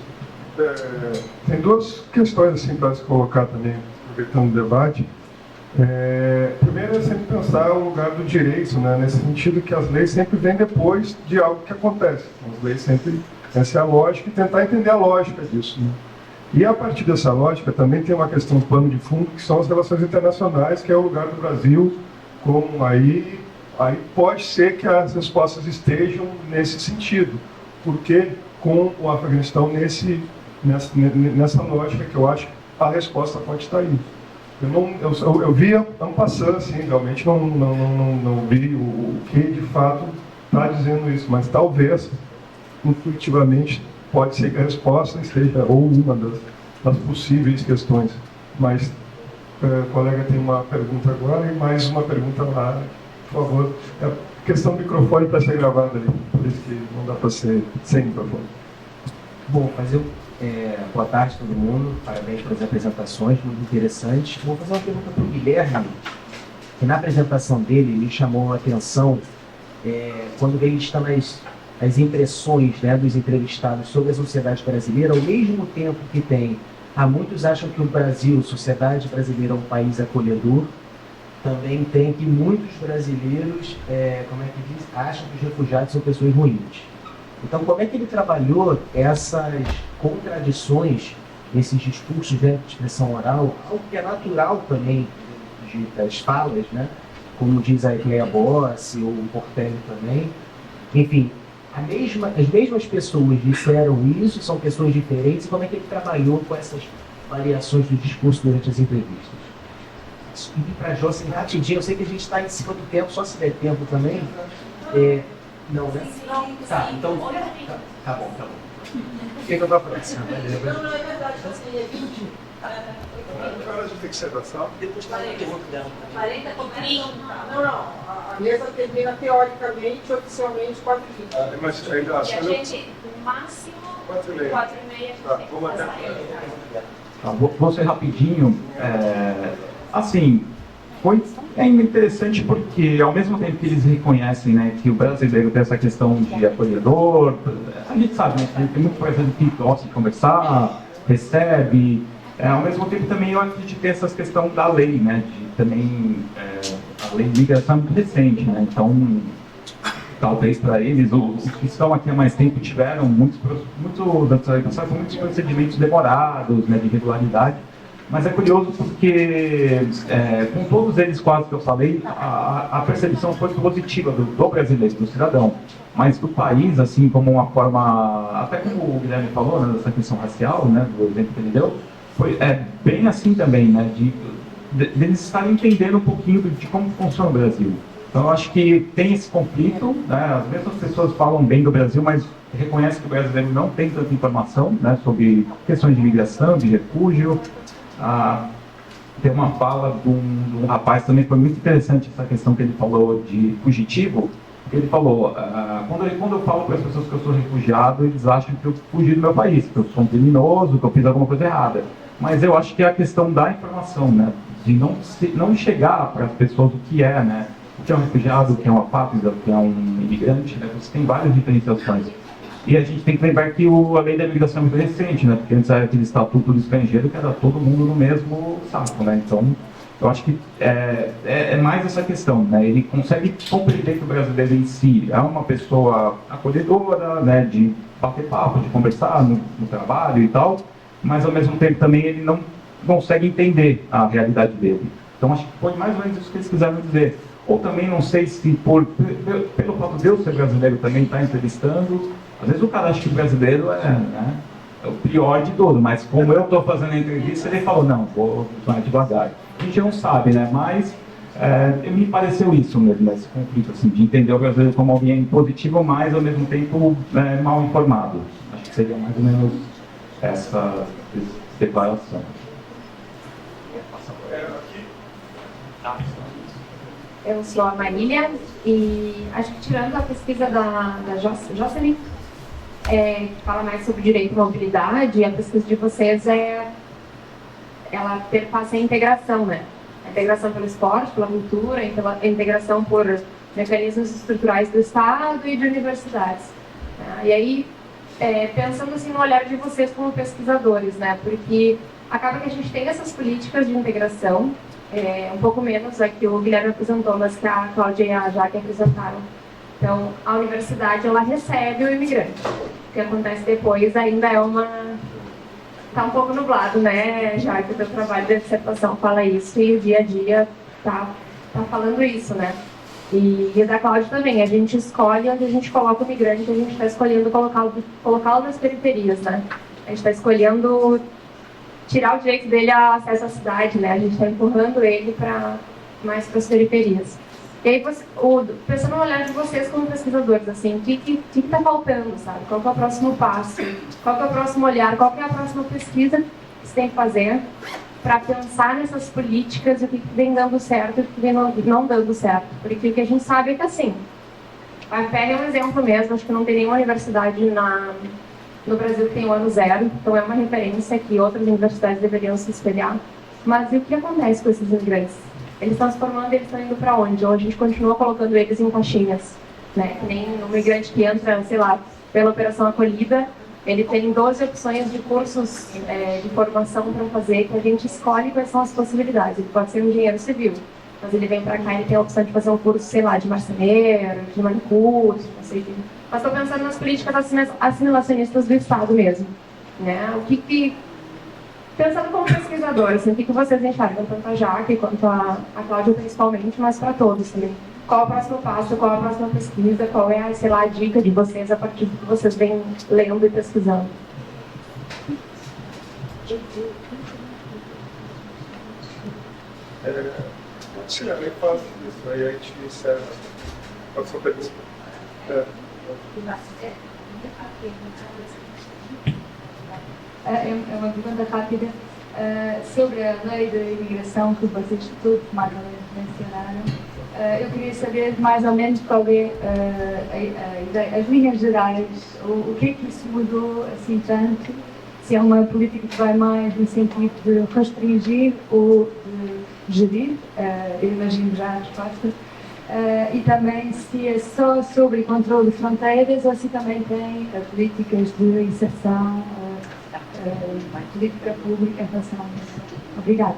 tem duas questões assim para se colocar também, aproveitando o debate. Primeiro é sempre pensar o lugar do direito, né, nesse sentido que as leis sempre vêm depois de algo que acontece. As leis sempre, essa é a lógica, e tentar entender a lógica disso, né? E a partir dessa lógica também tem uma questão de pano de fundo, que são as relações internacionais, que é o lugar do Brasil, como aí pode ser que as respostas estejam nesse sentido, porque com o Afeganistão nessa lógica que eu acho que a resposta pode estar aí. Eu vi ano passado, assim, realmente não vi o que de fato está dizendo isso, mas talvez, intuitivamente, pode ser que a resposta esteja ou uma das possíveis questões. Mas o colega tem uma pergunta agora e mais uma pergunta lá, por favor. A questão do microfone para ser gravada ali, por isso que não dá para ser sem microfone. Bom, boa tarde a todo mundo, parabéns pelas apresentações, muito interessantes. Vou fazer uma pergunta para o Guilherme, que na apresentação dele me chamou a atenção quando ele está nas impressões, né, dos entrevistados sobre a sociedade brasileira, ao mesmo tempo que muitos acham que o Brasil, sociedade brasileira, é um país acolhedor, também tem que muitos brasileiros, acham que os refugiados são pessoas ruins. Então, como é que ele trabalhou essas contradições nesses discursos de expressão oral, algo que é natural também das falas, né? Como diz a Ecleia Bossi ou o Portelli também. Enfim, as mesmas pessoas disseram isso, são pessoas diferentes, e como é que ele trabalhou com essas variações do discurso durante as entrevistas? E para a Jocelyn, rapidinho, eu sei que a gente está em cima do tempo, só se der tempo também. Não, né? Tá, então. Tá bom. Fica para a próxima. Agora a gente tem que sair da sala. Depois está a pergunta dela. A mesa termina teoricamente, oficialmente, 4h20. Mas ainda E a gente, no máximo, 4h30. 4h30 a gente tem que passar. Vou ser rapidinho. É interessante porque, ao mesmo tempo que eles reconhecem, né, que o brasileiro tem essa questão de acolhedor, a gente sabe, né, tem muito brasileiro que gosta de conversar, recebe, ao mesmo tempo também eu acredito que tem essa questão da lei, né, a lei de migração é muito recente, né, então talvez para eles, os que estão aqui há mais tempo tiveram muitos procedimentos demorados, né, de irregularidade. Mas é curioso porque, com todos eles quase que eu falei, a percepção foi positiva do brasileiro, do cidadão. Mas do país, assim, como uma forma, até como o Guilherme falou, né, dessa questão racial, né, do exemplo que ele deu, foi bem assim também, né, de eles estarem entendendo um pouquinho de como funciona o Brasil. Então eu acho que tem esse conflito, né, as mesmas pessoas falam bem do Brasil, mas reconhecem que o brasileiro não tem tanta informação, né, sobre questões de imigração, de refúgio. Tem uma fala de um rapaz também, foi muito interessante essa questão que ele falou de fugitivo. Ele falou, quando eu falo para as pessoas que eu sou refugiado, eles acham que eu fugi do meu país, que eu sou um criminoso, que eu fiz alguma coisa errada. Mas eu acho que é a questão da informação, né, de não chegar para as pessoas o que é, né, que é um refugiado, o que é um apátrida, o que é um imigrante, né? Você tem várias diferenciações. E a gente tem que lembrar que a lei da imigração é muito recente, né? Porque antes era aquele estatuto do estrangeiro que era todo mundo no mesmo saco, né? Então, eu acho que é mais essa questão, né? Ele consegue compreender que o brasileiro em si é uma pessoa acolhedora, né? De bater papo, de conversar no trabalho e tal, mas ao mesmo tempo também ele não consegue entender a realidade dele. Então, acho que foi mais ou menos isso que eles quiseram dizer. Ou também, não sei se pelo fato de eu ser brasileiro também estar entrevistando, às vezes o cara acha que o brasileiro né, é o pior de tudo, mas como eu estou fazendo a entrevista, ele falou, não, vou mais devagar. A gente não sabe, né, mas me pareceu isso mesmo, esse conflito, assim, de entender o brasileiro como alguém positivo, mas ao mesmo tempo mal informado. Acho que seria mais ou menos essa declaração. Eu sou a Marília e acho que tirando a pesquisa da Jocelyn, que fala mais sobre direito à mobilidade, a pesquisa de vocês ela perpassa a integração, né? A integração pelo esporte, pela cultura, a integração por mecanismos estruturais do Estado e de universidades. Né? E aí, pensando assim no olhar de vocês como pesquisadores, né? Porque acaba que a gente tem essas políticas de integração, um pouco menos a que o Guilherme apresentou, mas que a Cláudia e a Jaque apresentaram. Então, a universidade, ela recebe o imigrante. O que acontece depois ainda está um pouco nublado, né, Jaque? O teu trabalho de dissertação fala isso e o dia a dia tá falando isso, né? E da Cláudia também, a gente escolhe onde a gente coloca o migrante, a gente está escolhendo colocá-lo nas periferias, né? A gente está escolhendo tirar o direito dele a acesso à cidade, né? A gente está empurrando ele mais para as periferias. E aí, pensando no olhar de vocês como pesquisadores, assim, o que está faltando, sabe? Qual que é o próximo passo? Qual que é o próximo olhar? Qual que é a próxima pesquisa que você tem que fazer para pensar nessas políticas e o que vem dando certo e o que vem não dando certo? Porque o que a gente sabe é que, assim, a UFPR é um exemplo mesmo, acho que não tem nenhuma universidade no Brasil que tem o ano zero, então é uma referência que outras universidades deveriam se espelhar. Mas e o que acontece com esses imigrantes? Eles estão se formando e eles estão indo para onde? Ou a gente continua colocando eles em caixinhas, né? Que nem um migrante que entra, sei lá, pela Operação Acolhida, ele tem 12 opções de cursos de formação para fazer, que a gente escolhe quais são as possibilidades. Ele pode ser um engenheiro civil, mas ele vem para cá e ele tem a opção de fazer um curso, sei lá, de marceneiro, de manicure, não sei o que. Mas estou pensando nas políticas assimilacionistas do Estado mesmo, né? Pensando como pesquisador, assim, o que vocês enxergam, tanto a Jaque quanto a Cláudia principalmente, mas para todos também. Qual é o próximo passo, qual é a próxima pesquisa, qual é, sei lá, a dica de vocês a partir do que vocês vêm lendo e pesquisando? Sim, é bem fácil isso, aí a gente encerra a sua pergunta. É uma pergunta rápida sobre a lei de imigração que vocês todos mais ou menos mencionaram. Eu queria saber mais ou menos qual é as linhas gerais, o que é que isso mudou assim tanto, se é uma política que vai mais no sentido de restringir ou de gerir, eu imagino já a resposta. E também se é só sobre controle de fronteiras ou se também tem políticas de inserção, política pública em relação a isso. Obrigada.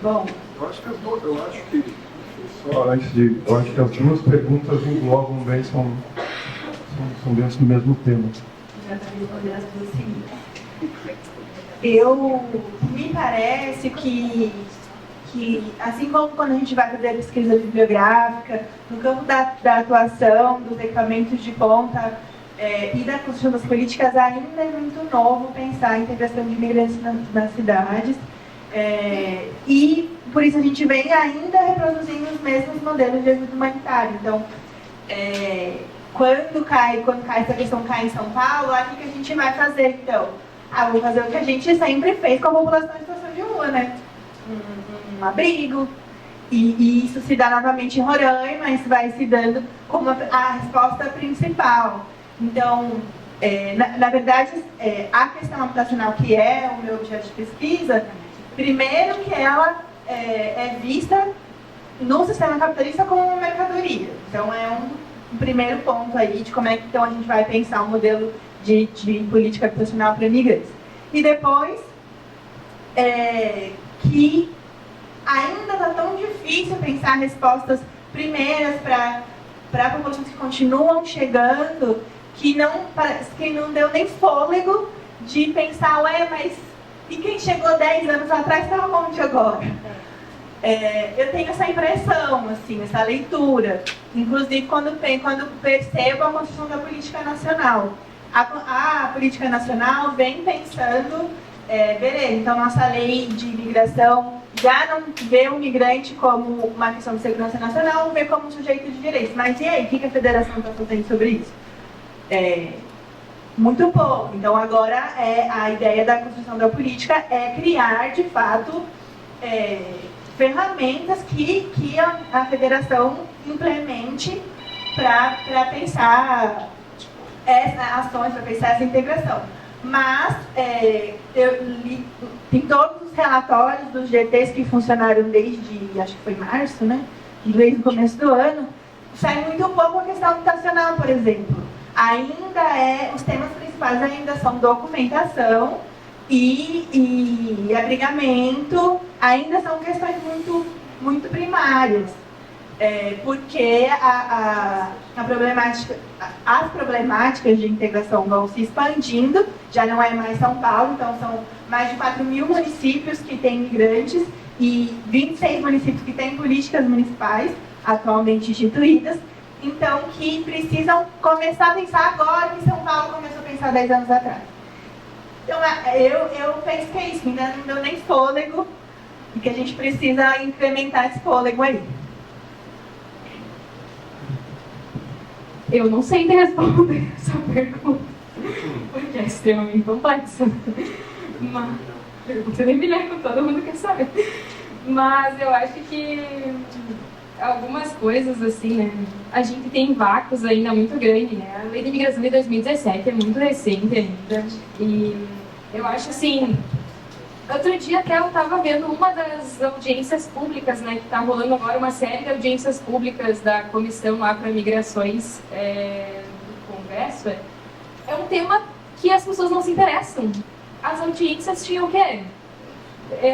Bom, eu acho que as duas perguntas englobam bem, são dentro do mesmo tema. Me parece que assim como quando a gente vai fazer a pesquisa bibliográfica, no campo da atuação, dos equipamentos de ponta e da construção das políticas, ainda é muito novo pensar a integração de imigrantes nas cidades. E por isso a gente vem ainda reproduzindo os mesmos modelos de ajuda humanitária. Então, quando essa questão cai em São Paulo, o que a gente vai fazer então? Vou fazer o que a gente sempre fez com a população em situação de rua, né? Um abrigo. E isso se dá novamente em Roraima, isso vai se dando como a resposta principal. Então, Na verdade, a questão habitacional, que é o meu objeto de pesquisa, primeiro que ela é vista no sistema capitalista como uma mercadoria. Então, é um primeiro ponto aí de como é que então, a gente vai pensar um modelo de política habitacional para imigrantes. E depois, que ainda está tão difícil pensar respostas primeiras para populações que continuam chegando, que não deu nem fôlego de pensar, mas e quem chegou 10 anos atrás está onde agora? Eu tenho essa impressão, assim, essa leitura, inclusive quando percebo a construção da política nacional. A política nacional vem pensando, beleza, então nossa lei de imigração já não vê o migrante como uma questão de segurança nacional, vê como um sujeito de direitos. Mas e aí, o que a federação está fazendo sobre isso? Muito pouco. Então agora a ideia da construção da política é criar, de fato, ferramentas que a federação implemente para pensar ações, para pensar essa integração. Mas eu li em todos os relatórios dos GTs que funcionaram desde, acho que foi março, né? Desde o começo do ano, sai muito pouco a questão habitacional, por exemplo. Os temas principais ainda são documentação e abrigamento, ainda são questões muito, muito primárias. Porque as problemáticas de integração vão se expandindo, já não é mais São Paulo, então são mais de 4.000 municípios que têm migrantes e 26 municípios que têm políticas municipais atualmente instituídas, então que precisam começar a pensar agora que São Paulo começou a pensar 10 anos atrás. Então eu penso que é isso, ainda não deu nem fôlego e que a gente precisa incrementar esse fôlego aí. Eu não sei te responder essa pergunta, porque é extremamente complexa. Mas, pergunta nem me lembro, todo mundo quer saber. Mas eu acho que algumas coisas, assim, né? A gente tem vácuos ainda muito grandes, né? A lei de imigração de 2017 é muito recente ainda. E eu acho, assim... Outro dia até eu estava vendo uma das audiências públicas, né, que está rolando agora uma série de audiências públicas da comissão lá para migrações do Congresso. É um tema que as pessoas não se interessam. As audiências tinham o quê?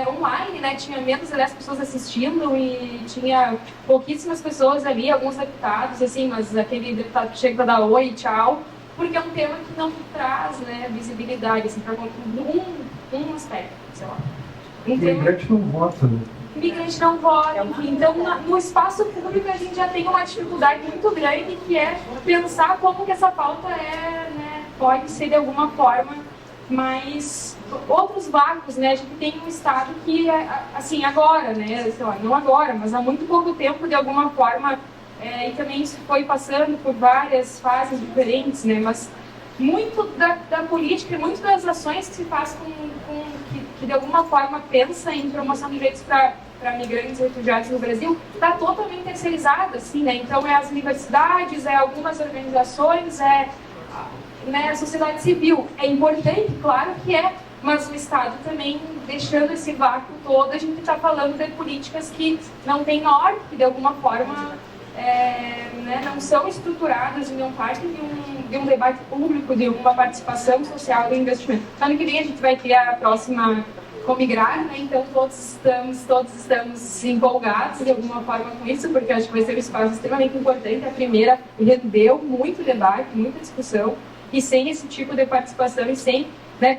Online, né, tinha menos de 10 pessoas assistindo e tinha pouquíssimas pessoas ali, alguns deputados, assim, mas aquele deputado que chega para dar oi, tchau, porque é um tema que não traz, né, visibilidade, assim, para um aspecto, sei lá. O imigrante não vota, né? O imigrante não vota, enfim. Então, no espaço público, a gente já tem uma dificuldade muito grande, que é pensar como que essa pauta pode ser, de alguma forma, mais... Outros vácuos, né? A gente tem um Estado que, assim, agora, né? Sei lá, não agora, mas há muito pouco tempo, de alguma forma, e também isso foi passando por várias fases diferentes, né? Mas muito da política e muito das ações que se faz que de alguma forma pensa em promoção de direitos para migrantes e refugiados no Brasil, está totalmente terceirizado, assim, né? Então, as universidades, algumas organizações, a sociedade civil. É importante, claro que mas o Estado também, deixando esse vácuo todo, a gente está falando de políticas que não têm norte, que de alguma forma não são estruturadas e não partem de um debate público, de uma participação social do investimento. Ano que vem a gente vai ter a próxima Comigrar, né? Então todos estamos empolgados de alguma forma com isso, porque acho que vai ser um espaço extremamente importante. A primeira rendeu muito debate, muita discussão, e sem esse tipo de participação e sem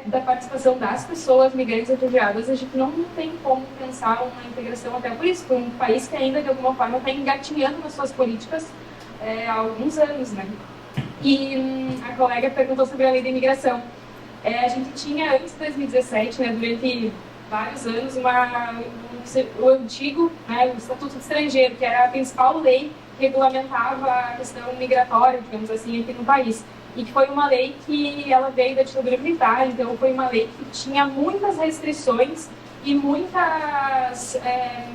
da participação das pessoas migrantes e refugiadas, a gente não tem como pensar uma integração, até por isso, para um país que ainda de alguma forma está engatinhando nas suas políticas há alguns anos, né? E a colega perguntou sobre a lei de imigração. A gente tinha, antes de 2017, né, durante vários anos, o antigo, né, o Estatuto do Estrangeiro, que era a principal lei que regulamentava a questão migratória, digamos assim, aqui no país. E que foi uma lei que ela veio da ditadura militar, então foi uma lei que tinha muitas restrições e muitas,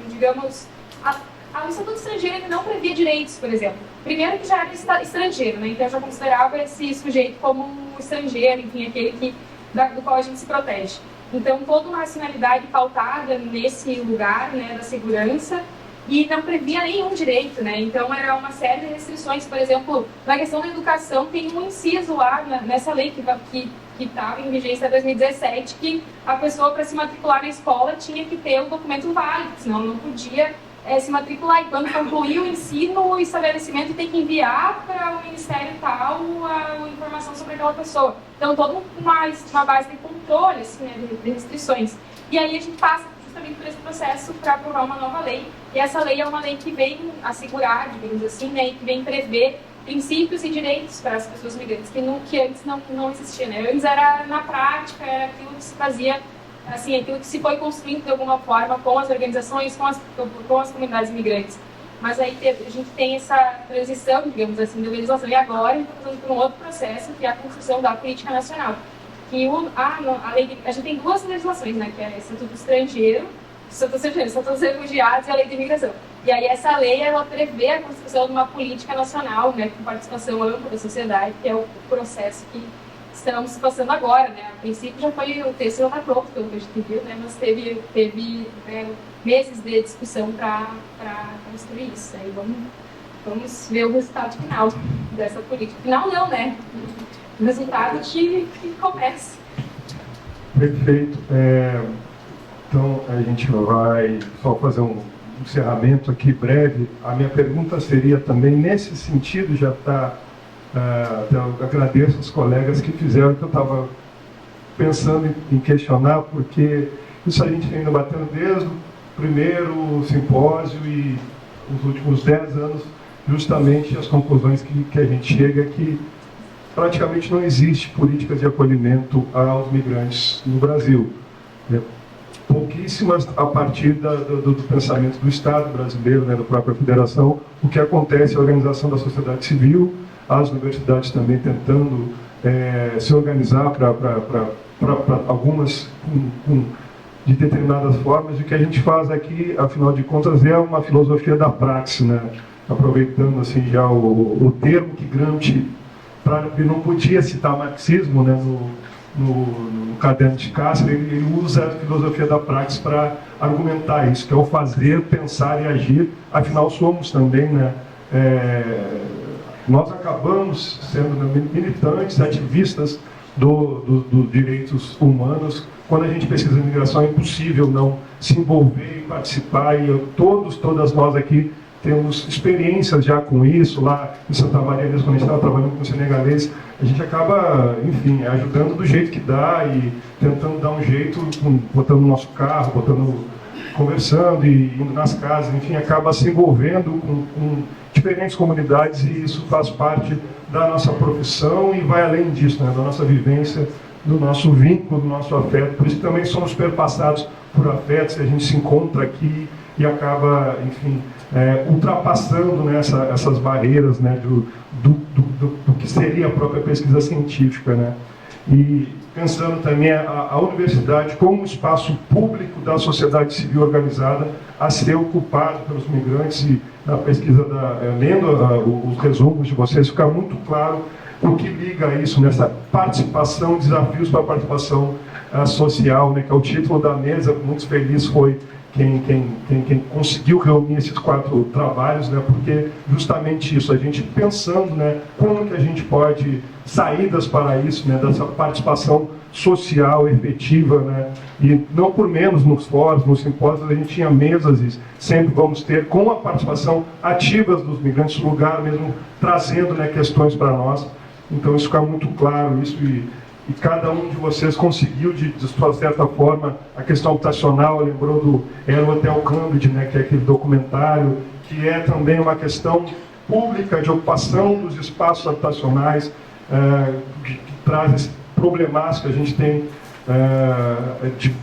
digamos... O Estatuto Estrangeiro ele não previa direitos, por exemplo. Primeiro que já era estrangeiro, né? Então já considerava esse sujeito como um estrangeiro, enfim, aquele do qual a gente se protege. Então, toda uma racionalidade pautada nesse lugar, né, da segurança, e não previa nenhum direito, né? Então, era uma série de restrições. Por exemplo, na questão da educação, tem um inciso lá nessa lei que estava em vigência em 2017, que a pessoa, para se matricular na escola, tinha que ter um documento válido, senão não podia se matricular. E quando concluir o ensino, o estabelecimento tem que enviar para o Ministério tal a informação sobre aquela pessoa. Então, toda uma base de controle, assim, né, de restrições. E aí a gente passa justamente por esse processo para aprovar uma nova lei. E essa lei é uma lei que vem assegurar, digamos assim, né, e que vem prever princípios e direitos para as pessoas migrantes, que antes não existia, né? Antes era na prática, era aquilo que se fazia, assim, aquilo que se foi construindo de alguma forma com as organizações, com as comunidades migrantes. Mas aí a gente tem essa transição, digamos assim, da legislação. E agora a gente está passando por um outro processo, que é a construção da política nacional. Que a gente tem duas legislações, né? Que é o Estatuto Estrangeiro, Estatuto dos Refugiados e a Lei de Imigração. E aí essa lei, ela prevê a construção de uma política nacional, né, com participação ampla da sociedade, que é o processo que estamos passando agora, né. A princípio já foi, o texto já está pronto, pelo que a gente viu, né, mas teve meses de discussão para construir isso. Aí vamos ver o resultado final dessa política. Final não, né? O resultado que começa. Perfeito. Então, a gente vai só fazer um encerramento aqui breve. A minha pergunta seria também nesse sentido, já está... eu agradeço os colegas que fizeram, que eu estava pensando em questionar, porque isso a gente vem debatendo desde o primeiro simpósio e os últimos 10 anos, justamente as conclusões que a gente chega que praticamente não existe políticas de acolhimento aos migrantes no Brasil. Pouquíssimas a partir do pensamento do Estado brasileiro, né, da própria federação. O que acontece é a organização da sociedade civil, as universidades também tentando se organizar para algumas de determinadas formas. E o que a gente faz aqui, afinal de contas, é uma filosofia da praxe, né? Aproveitando assim já o termo que Gramsci não podia citar marxismo, né, no caderno de Cássio, ele usa a filosofia da praxe para argumentar isso, que é o fazer, pensar e agir. Afinal, somos também, né, nós acabamos sendo militantes, ativistas dos direitos humanos. Quando a gente pesquisa imigração, é impossível não se envolver e participar, e todas nós aqui temos experiências já com isso. Lá em Santa Maria, mesmo quando a gente estava trabalhando com senegalês, a gente acaba, enfim, ajudando do jeito que dá e tentando dar um jeito, botando no nosso carro, conversando e indo nas casas, enfim, acaba se envolvendo com diferentes comunidades, e isso faz parte da nossa profissão e vai além disso, né, da nossa vivência, do nosso vínculo, do nosso afeto. Por isso também somos perpassados por afetos, e a gente se encontra aqui e acaba, enfim, ultrapassando, né, essas barreiras, né, do que seria a própria pesquisa científica, né? E pensando também a universidade como um espaço público da sociedade civil organizada a ser ocupado pelos migrantes. E na pesquisa, lendo os resumos de vocês, fica muito claro o que liga isso, nessa participação, desafios para a participação social, né, que é o título da mesa. Muito feliz foi quem conseguiu reunir esses 4 trabalhos, né, porque justamente isso, a gente pensando, né, como que a gente pode saídas para isso, né, dessa participação social efetiva, né, e não por menos nos fóruns, nos simpósios, a gente tinha mesas, e sempre vamos ter, com a participação ativa dos migrantes, lugar mesmo trazendo, né, questões para nós. Então isso fica muito claro, isso, e cada um de vocês conseguiu, de sua certa forma, a questão habitacional, lembrou do Hotel Cambridge, né, que é aquele documentário, que é também uma questão pública de ocupação dos espaços habitacionais, que traz esse problemático. A gente tem de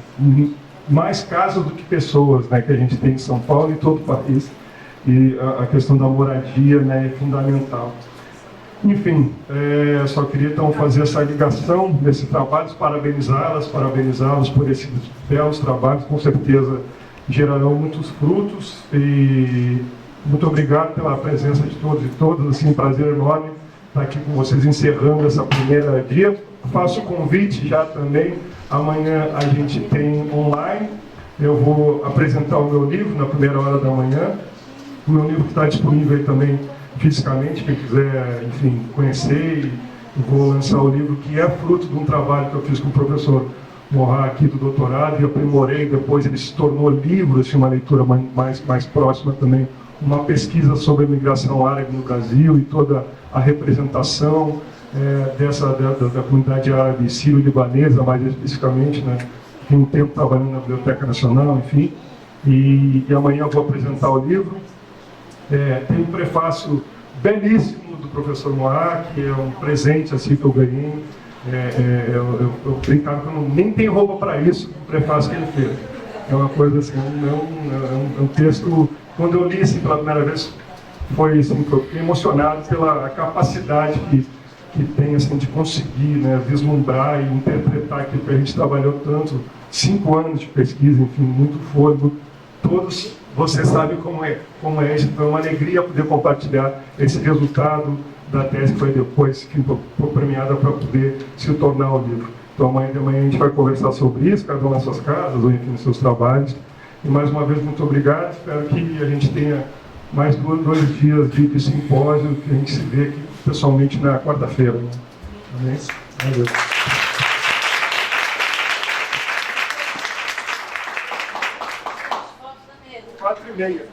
mais casas do que pessoas, né, que a gente tem em São Paulo e em todo o país, e a questão da moradia, né, é fundamental. Enfim, só queria então fazer essa ligação desses trabalhos, parabenizá-los por esses belos trabalhos, com certeza gerarão muitos frutos, e muito obrigado pela presença de todos e todas, assim, prazer enorme estar aqui com vocês encerrando essa primeira dia. Faço convite já também. Amanhã a gente tem online. Eu vou apresentar o meu livro na primeira hora da manhã. O meu livro está disponível aí também fisicamente, quem quiser, enfim, conhecer. E vou lançar o livro que é fruto de um trabalho que eu fiz com o professor Morra aqui do doutorado e aprimorei. Depois ele se tornou livro, assim, uma leitura mais próxima também. Uma pesquisa sobre a migração árabe no Brasil e toda a representação da comunidade árabe sírio-libanesa, mais especificamente, né? Tem um tempo trabalhando na Biblioteca Nacional, enfim. E amanhã eu vou apresentar o livro. Tem um prefácio belíssimo do professor Moá, que é um presente assim, que eu ganhei. Eu brincava que eu nem tenho roupa para isso, o prefácio que ele fez. É uma coisa assim, é um texto, quando eu li assim, pela primeira vez, foi assim, eu fiquei emocionado pela capacidade que tem assim, de conseguir, né, vislumbrar e interpretar aquilo que a gente trabalhou tanto, 5 anos de pesquisa, enfim, muito fôlego. Todos vocês sabem como é isso, então é uma alegria poder compartilhar esse resultado da tese que foi depois que foi premiada para poder se tornar o livro. Então amanhã de manhã a gente vai conversar sobre isso, cada um nas suas casas ou enfim nos seus trabalhos. E mais uma vez, muito obrigado. Espero que a gente tenha mais 2 dias de simpósio, que a gente se vê aqui pessoalmente na quarta-feira. Né? Amém? Valeu. Quatro e meia.